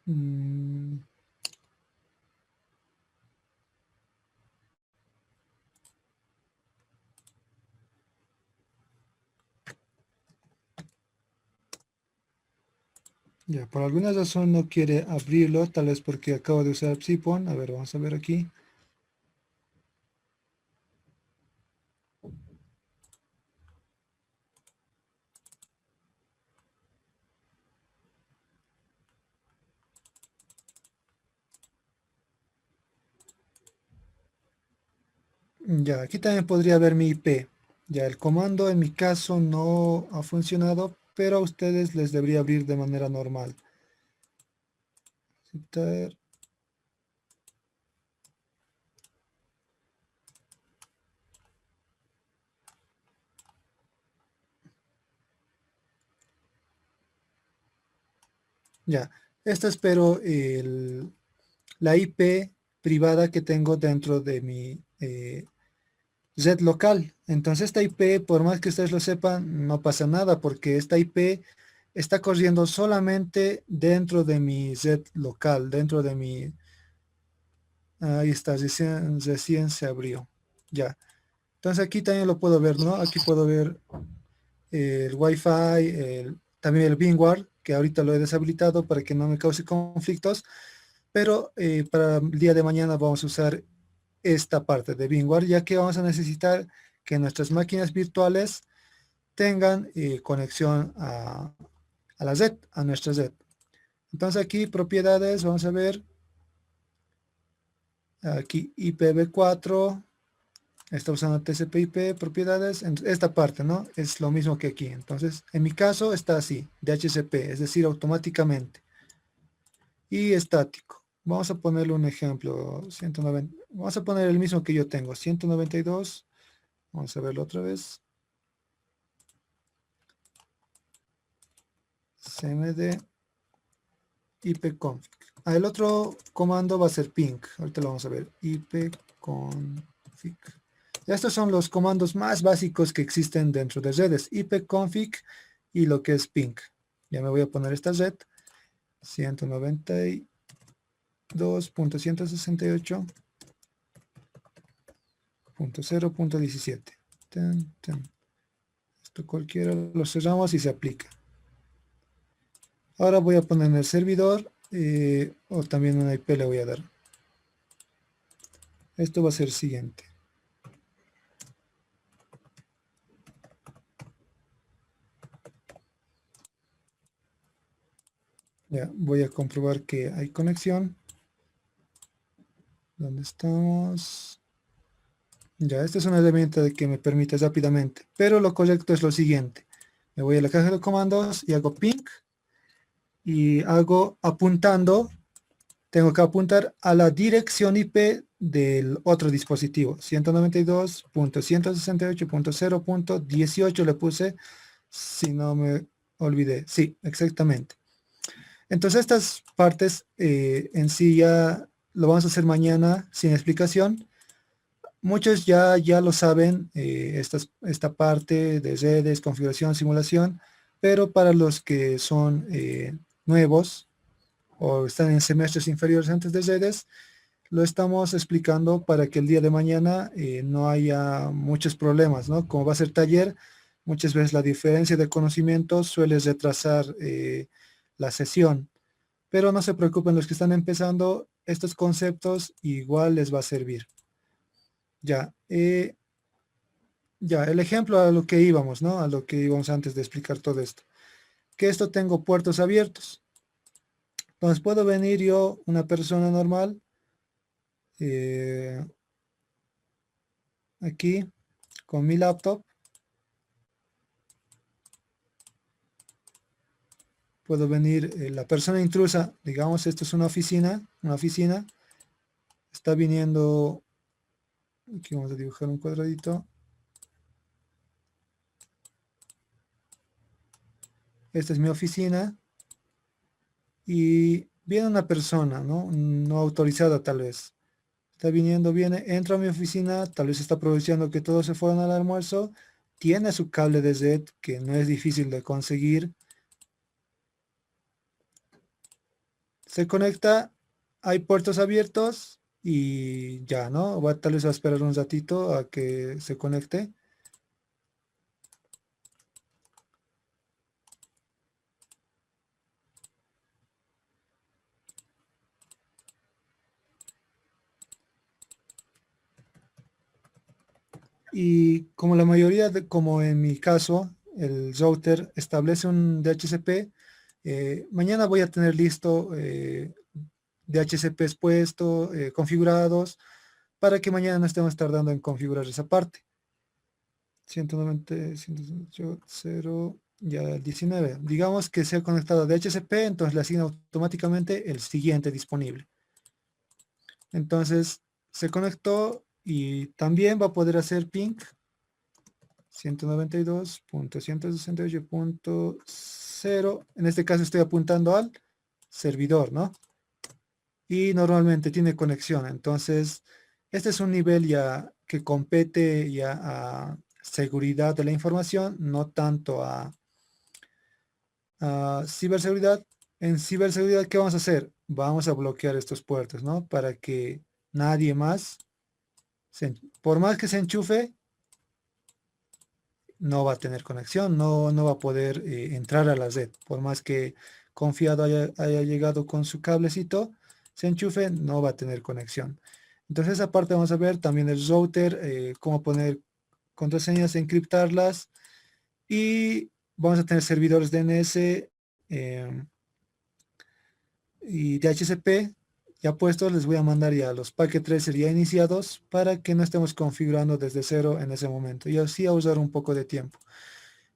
Mm, ya, por alguna razón no quiere abrirlo, tal vez porque acabo de usar Psipon. A ver, vamos a ver aquí. Ya, aquí también podría ver mi IP. Ya, el comando en mi caso no ha funcionado, pero a ustedes les debería abrir de manera normal. Aceptar. Ya, esta es pero la IP privada que tengo dentro de mi red local. Entonces esta IP, por más que ustedes lo sepan, no pasa nada porque esta IP está corriendo solamente dentro de mi red local, dentro de mi... Ahí está, recién se abrió. Ya. Entonces aquí también lo puedo ver, ¿no? Aquí puedo ver el Wi-Fi, también el VMware, que ahorita lo he deshabilitado para que no me cause conflictos, pero para el día de mañana vamos a usar esta parte de VMware, ya que vamos a necesitar que nuestras máquinas virtuales tengan conexión a la red, a nuestra red. Entonces aquí propiedades, vamos a ver, aquí IPv4, está usando TCP/IP, propiedades, en esta parte, ¿no? Es lo mismo que aquí. Entonces, en mi caso está así, DHCP, es decir, automáticamente. Y estático. Vamos a ponerle un ejemplo, 190, vamos a poner el mismo que yo tengo, 192, vamos a verlo otra vez, cmd ipconfig. El otro comando va a ser ping, ahorita lo vamos a ver, ipconfig. Estos son los comandos más básicos que existen dentro de redes, ipconfig y lo que es ping. Ya me voy a poner esta red, 192.168.0.17. Esto cualquiera lo cerramos y se aplica. Ahora voy a poner en el servidor o también una IP le voy a dar. Esto va a ser siguiente. Ya, voy a comprobar que hay conexión. ¿Dónde estamos? Ya, esta es una herramienta que me permite rápidamente, pero lo correcto es lo siguiente. Me voy a la caja de comandos y hago ping y hago apuntando, tengo que apuntar a la dirección IP del otro dispositivo, 192.168.0.18 le puse, si no me olvidé. Sí, exactamente. Entonces estas partes en sí ya lo vamos a hacer mañana sin explicación. Muchos ya lo saben, esta parte de redes, configuración, simulación, pero para los que son nuevos o están en semestres inferiores antes de redes, lo estamos explicando para que el día de mañana no haya muchos problemas, ¿no? Como va a ser taller, muchas veces la diferencia de conocimientos suele retrasar la sesión, pero no se preocupen los que están empezando, estos conceptos igual les va a servir. Ya, ya, el ejemplo a lo que íbamos, ¿no? A lo que íbamos antes de explicar todo esto. Que esto tengo puertos abiertos. Entonces puedo venir yo, una persona normal, eh, aquí con mi laptop. Puedo venir, la persona intrusa, digamos, esto es una oficina. Está viniendo, aquí vamos a dibujar un cuadradito. Esta es mi oficina. Y viene una persona, ¿no? No autorizada tal vez. Está viniendo, viene, entra a mi oficina, tal vez está aprovechando que todos se fueron al almuerzo, tiene su cable de red que no es difícil de conseguir, se conecta, hay puertos abiertos y ya, ¿no? Tal vez va a esperar un ratito a que se conecte. Y como la mayoría, como en mi caso, el router establece un DHCP, mañana voy a tener listo DHCP expuesto, configurados, para que mañana no estemos tardando en configurar esa parte. 190, 198, 0, ya el 19. Digamos que se ha conectado a DHCP, entonces le asigna automáticamente el siguiente disponible. Entonces se conectó y también va a poder hacer ping 192.168.0. En este caso estoy apuntando al servidor, ¿no? Y normalmente tiene conexión. Entonces, este es un nivel ya que compete ya a seguridad de la información, no tanto a ciberseguridad. En ciberseguridad, ¿qué vamos a hacer? Vamos a bloquear estos puertos, ¿no? Para que nadie más, por más que se enchufe, no va a tener conexión, no va a poder entrar a la red. Por más que confiado haya llegado con su cablecito, se enchufe, no va a tener conexión. Entonces esa parte vamos a ver también el router, cómo poner contraseñas, encriptarlas, y vamos a tener servidores DNS y DHCP ya puestos. Les voy a mandar ya los packet tracer ya iniciados para que no estemos configurando desde cero en ese momento y así a usar un poco de tiempo.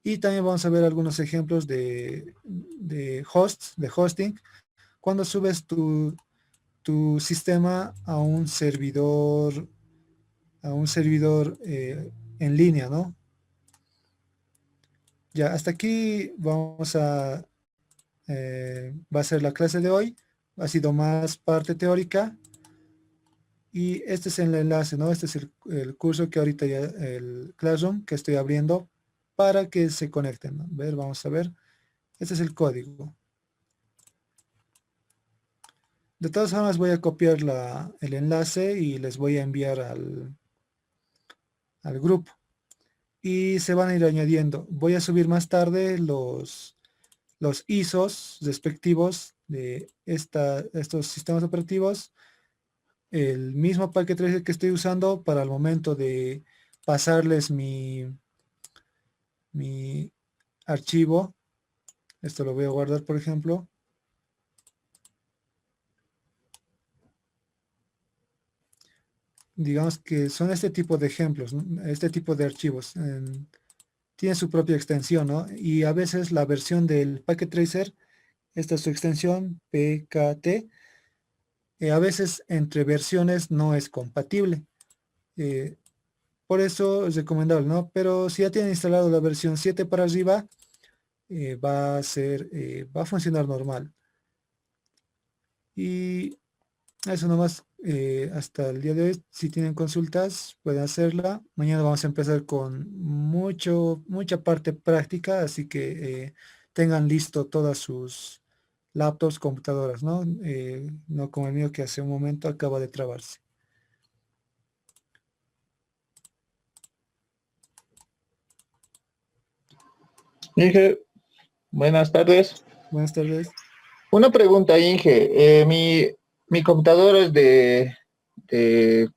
Y también vamos a ver algunos ejemplos de hosts, de hosting, cuando subes tu sistema a un servidor en línea, ¿no? Ya, hasta aquí va a ser la clase de hoy. Ha sido más parte teórica y este es el enlace, ¿no? Este es el curso que ahorita ya, el Classroom que estoy abriendo para que se conecten, ¿no? A ver, vamos a ver. Este es el código. De todas formas voy a copiar el enlace y les voy a enviar al grupo. Y se van a ir añadiendo. Voy a subir más tarde los ISOs respectivos de estos sistemas operativos. El mismo paquete 13 que estoy usando para el momento de pasarles mi archivo. Esto lo voy a guardar, por ejemplo. Digamos que son este tipo de ejemplos, ¿no? Este tipo de archivos. Tiene su propia extensión, ¿no? Y a veces la versión del Packet Tracer, esta es su extensión, PKT, a veces entre versiones no es compatible. Eh, por eso es recomendable, ¿no? Pero si ya tienen instalado la versión 7 para arriba, va a funcionar normal. Y eso nomás, hasta el día de hoy. Si tienen consultas, pueden hacerla. Mañana vamos a empezar con mucha parte práctica, así que tengan listo todas sus laptops, computadoras, ¿no? No como el mío que hace un momento acaba de trabarse. Inge, buenas tardes. Buenas tardes. Una pregunta, Inge. Mi computadora es de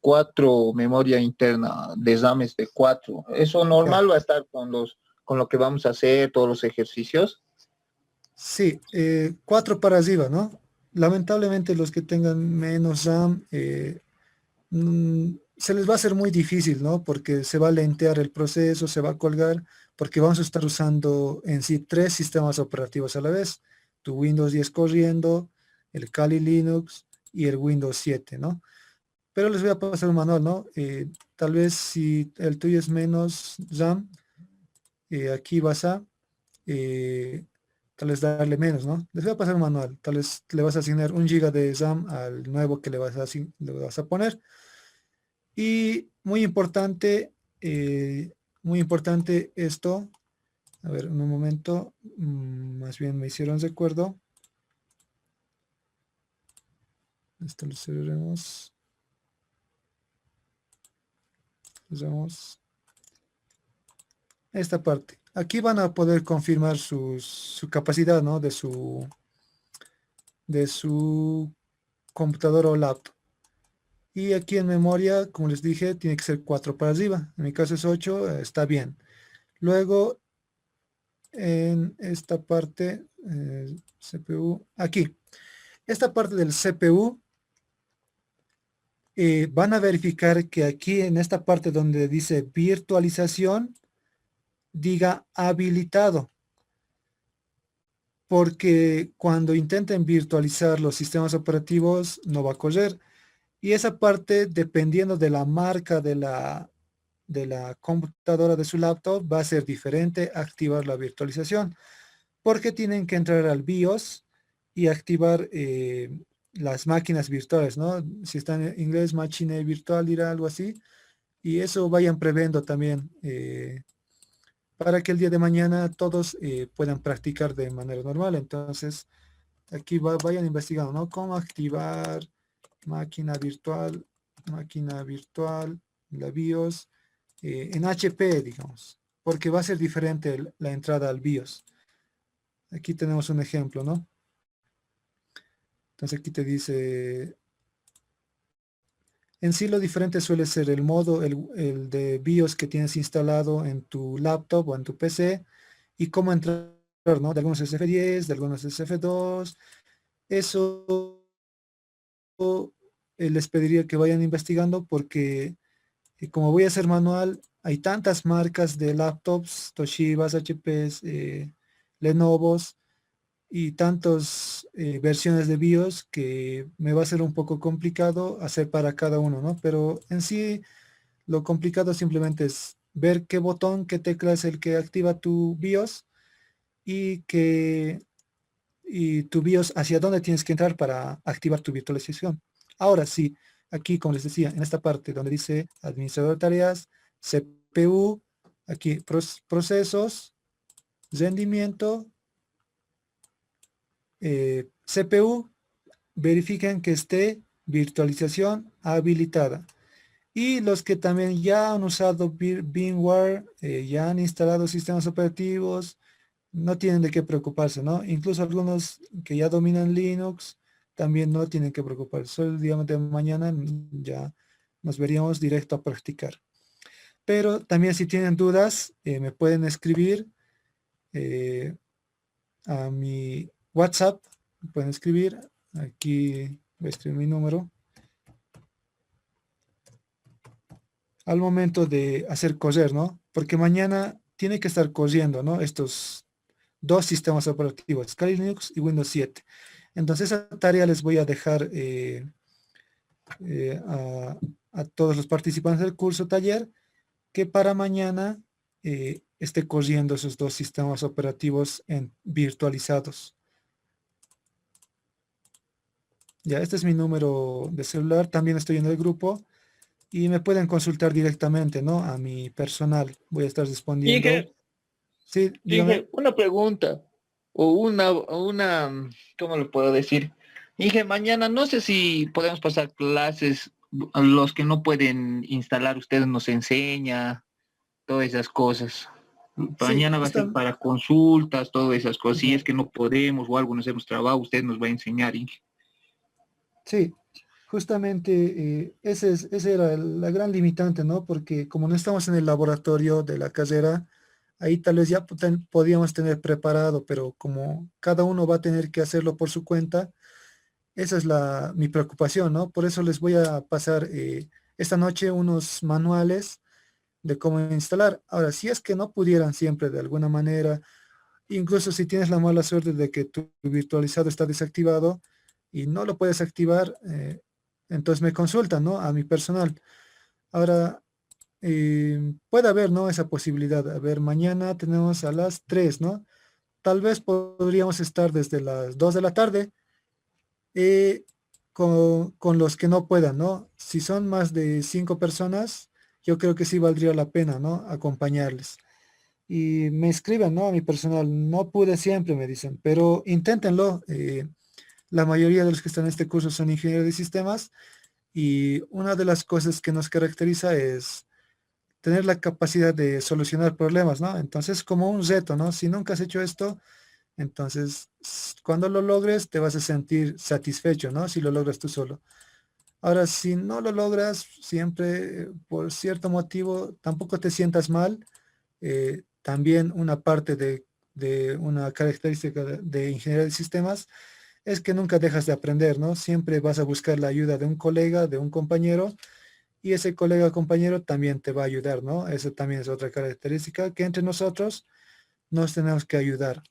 4 memoria interna, de RAM es de 4. ¿Eso Ya. normal va a estar con lo que vamos a hacer, todos los ejercicios? Sí, 4 para arriba, ¿no? Lamentablemente los que tengan menos RAM, se les va a hacer muy difícil, ¿no? Porque se va a lentear el proceso, se va a colgar, porque vamos a estar usando en sí 3 sistemas operativos a la vez. Tu Windows 10 corriendo, el Kali Linux y el Windows 7, ¿no? Pero les voy a pasar un manual, ¿no? Tal vez si el tuyo es menos RAM, aquí vas a eh, tal vez darle menos, ¿no? Les voy a pasar un manual. Tal vez le vas a asignar 1 GB de RAM al nuevo que le vas a poner. Y muy importante esto. A ver, un momento. Más bien me hicieron recuerdo. Esto lo cerraremos. Usamos esta parte. Aquí van a poder confirmar su capacidad, ¿no? De su computadora o laptop. Y aquí en memoria, como les dije, tiene que ser 4 para arriba. En mi caso es 8, está bien. Luego, en esta parte, CPU, aquí. Esta parte del CPU van a verificar que aquí en esta parte donde dice virtualización, diga habilitado, porque cuando intenten virtualizar los sistemas operativos no va a correr. Y esa parte, dependiendo de la marca de la computadora de su laptop, va a ser diferente activar la virtualización, porque tienen que entrar al BIOS y activar las máquinas virtuales, ¿no? Si está en inglés, machine virtual, dirá algo así, y eso vayan previendo también para que el día de mañana todos puedan practicar de manera normal. Entonces, aquí vayan investigando, ¿no? Cómo activar máquina virtual, máquina virtual, la BIOS, en HP, digamos, porque va a ser diferente la entrada al BIOS. Aquí tenemos un ejemplo, ¿no? Entonces aquí te dice, en sí lo diferente suele ser el modo, el de BIOS que tienes instalado en tu laptop o en tu PC y cómo entrar, ¿no? De algunos SF10, de algunos SF2. Eso les pediría que vayan investigando porque como voy a hacer manual, hay tantas marcas de laptops, Toshibas, HPs, Lenovos y tantas versiones de BIOS que me va a ser un poco complicado hacer para cada uno, ¿no? Pero en sí, lo complicado simplemente es ver qué botón, qué tecla es el que activa tu BIOS y y tu BIOS hacia dónde tienes que entrar para activar tu virtualización. Ahora sí, aquí como les decía, en esta parte donde dice administrador de tareas, CPU, aquí procesos, rendimiento, CPU, verifiquen que esté virtualización habilitada. Y los que también ya han usado VMware, ya han instalado sistemas operativos, no tienen de qué preocuparse, ¿no? Incluso algunos que ya dominan Linux también no tienen que preocuparse. Solo el día de mañana ya nos veríamos directo a practicar. Pero también si tienen dudas, me pueden escribir eh, a mi WhatsApp. Me pueden escribir. Aquí voy a escribir mi número. Al momento de hacer correr, ¿no? Porque mañana tiene que estar corriendo, ¿no? Estos dos sistemas operativos, Kali Linux y Windows 7. Entonces, esa tarea les voy a dejar eh, a, a todos los participantes del curso taller que para mañana esté corriendo esos dos sistemas operativos virtualizados. Ya, este es mi número de celular, también estoy en el grupo y me pueden consultar directamente, ¿no? A mi personal, voy a estar respondiendo. Inge, Sí, dígame. Inge, una pregunta o una, ¿cómo le puedo decir? Inge, mañana no sé si podemos pasar clases, a los que no pueden instalar, ustedes nos enseña, todas esas cosas. Sí, Mañana va a ser para consultas, todas esas cosas. Si es que no podemos o algo nos hemos trabado, usted nos va a enseñar, Inge. sí, justamente esa era la gran limitante, ¿no? Porque como no estamos en el laboratorio de la carrera, ahí tal vez ya podíamos tener preparado, pero como cada uno va a tener que hacerlo por su cuenta, esa es mi preocupación, ¿no? Por eso les voy a pasar esta noche unos manuales de cómo instalar. Ahora, si es que no pudieran siempre de alguna manera, incluso si tienes la mala suerte de que tu virtualizado está desactivado y no lo puedes activar, entonces me consultan, ¿no? A mi personal. Ahora, puede haber, ¿no? Esa posibilidad. A ver, mañana tenemos a las 3, ¿no? Tal vez podríamos estar desde las 2 de la tarde eh, con los que no puedan, ¿no? Si son más de 5 personas, yo creo que sí valdría la pena, ¿no? Acompañarles y me escriben, ¿no? A mi personal, no pude siempre, me dicen, pero inténtenlo. La mayoría de los que están en este curso son ingenieros de sistemas y una de las cosas que nos caracteriza es tener la capacidad de solucionar problemas, ¿no? Entonces, como un reto, ¿no? Si nunca has hecho esto, entonces cuando lo logres te vas a sentir satisfecho, ¿no? Si lo logras tú solo. Ahora, si no lo logras, siempre por cierto motivo, tampoco te sientas mal. También una parte de una característica de ingeniería de sistemas es que nunca dejas de aprender, ¿no? Siempre vas a buscar la ayuda de un colega, de un compañero, y ese colega o compañero también te va a ayudar, ¿no? Eso también es otra característica, que entre nosotros nos tenemos que ayudar.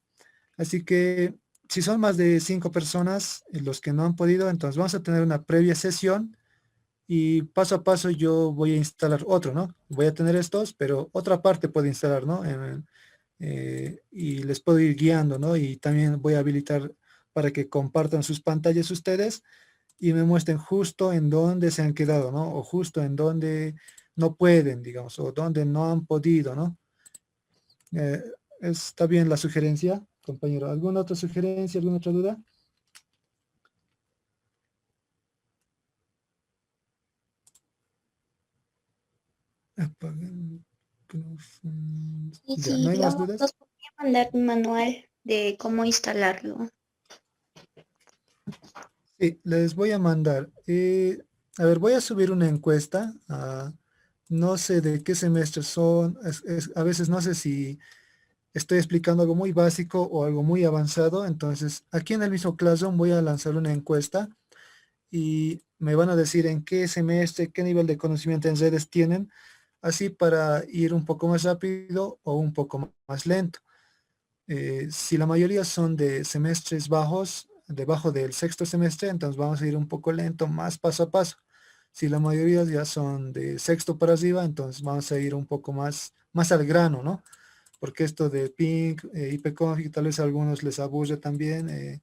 Así que si son más de 5 personas los que no han podido, entonces vamos a tener una previa sesión y paso a paso yo voy a instalar otro, ¿no? Voy a tener estos, pero otra parte puedo instalar, ¿no? Y les puedo ir guiando, ¿no? Y también voy a habilitar para que compartan sus pantallas ustedes y me muestren justo en dónde se han quedado, ¿no? O justo en dónde no pueden, digamos, o dónde no han podido, ¿no? Eh, ¿Está bien la sugerencia, compañero? ¿Alguna otra sugerencia, alguna otra duda? Apaguen micrófonos. Y Ya, ¿no si, hay más digamos, dudas? nos podría mandar un manual de cómo instalarlo. Sí, les voy a mandar. A ver, voy a subir una encuesta. No sé de qué semestre son. A veces no sé si estoy explicando algo muy básico o algo muy avanzado. Entonces, aquí en el mismo Classroom voy a lanzar una encuesta y me van a decir en qué semestre, qué nivel de conocimiento en redes tienen, así para ir un poco más rápido o un poco más lento. Si la mayoría son de semestres bajos, debajo del sexto semestre, entonces vamos a ir un poco lento, más paso a paso. Si la mayoría ya son de sexto para arriba, entonces vamos a ir un poco más al grano, ¿no? Porque esto de ping, ipconfig, tal vez a algunos les aburre también,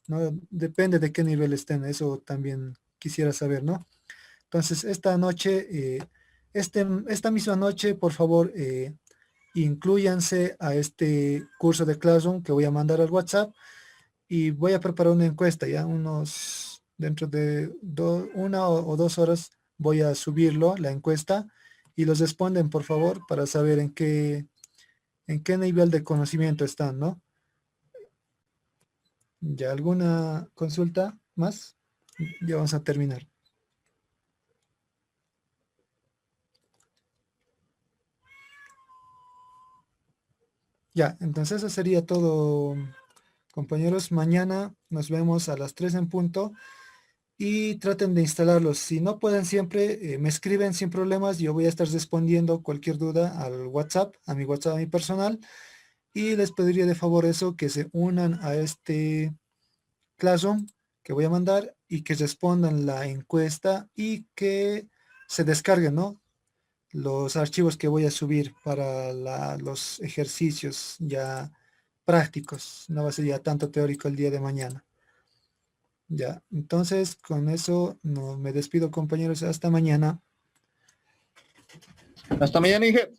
¿no? Depende de qué nivel estén, eso también quisiera saber, ¿no? Entonces, esta noche, esta misma noche, por favor, inclúyanse a este curso de Classroom que voy a mandar al WhatsApp y voy a preparar una encuesta, ya dentro de 1 o 2 horas voy a subirlo, la encuesta, y los responden, por favor, para saber en qué nivel de conocimiento están, ¿no? ¿Ya alguna consulta más? Ya vamos a terminar. Ya, entonces eso sería todo, compañeros. Mañana nos vemos a las 3 en punto y traten de instalarlos. Si no pueden siempre, me escriben sin problemas. Yo voy a estar respondiendo cualquier duda al WhatsApp, a mi WhatsApp, a mi personal. Y les pediría de favor eso, que se unan a este Classroom que voy a mandar y que respondan la encuesta y que se descarguen, ¿no? Los archivos que voy a subir para los ejercicios ya prácticos. No va a ser ya tanto teórico el día de mañana. Ya, entonces con eso no, me despido, compañeros, hasta mañana. Hasta mañana, Inge.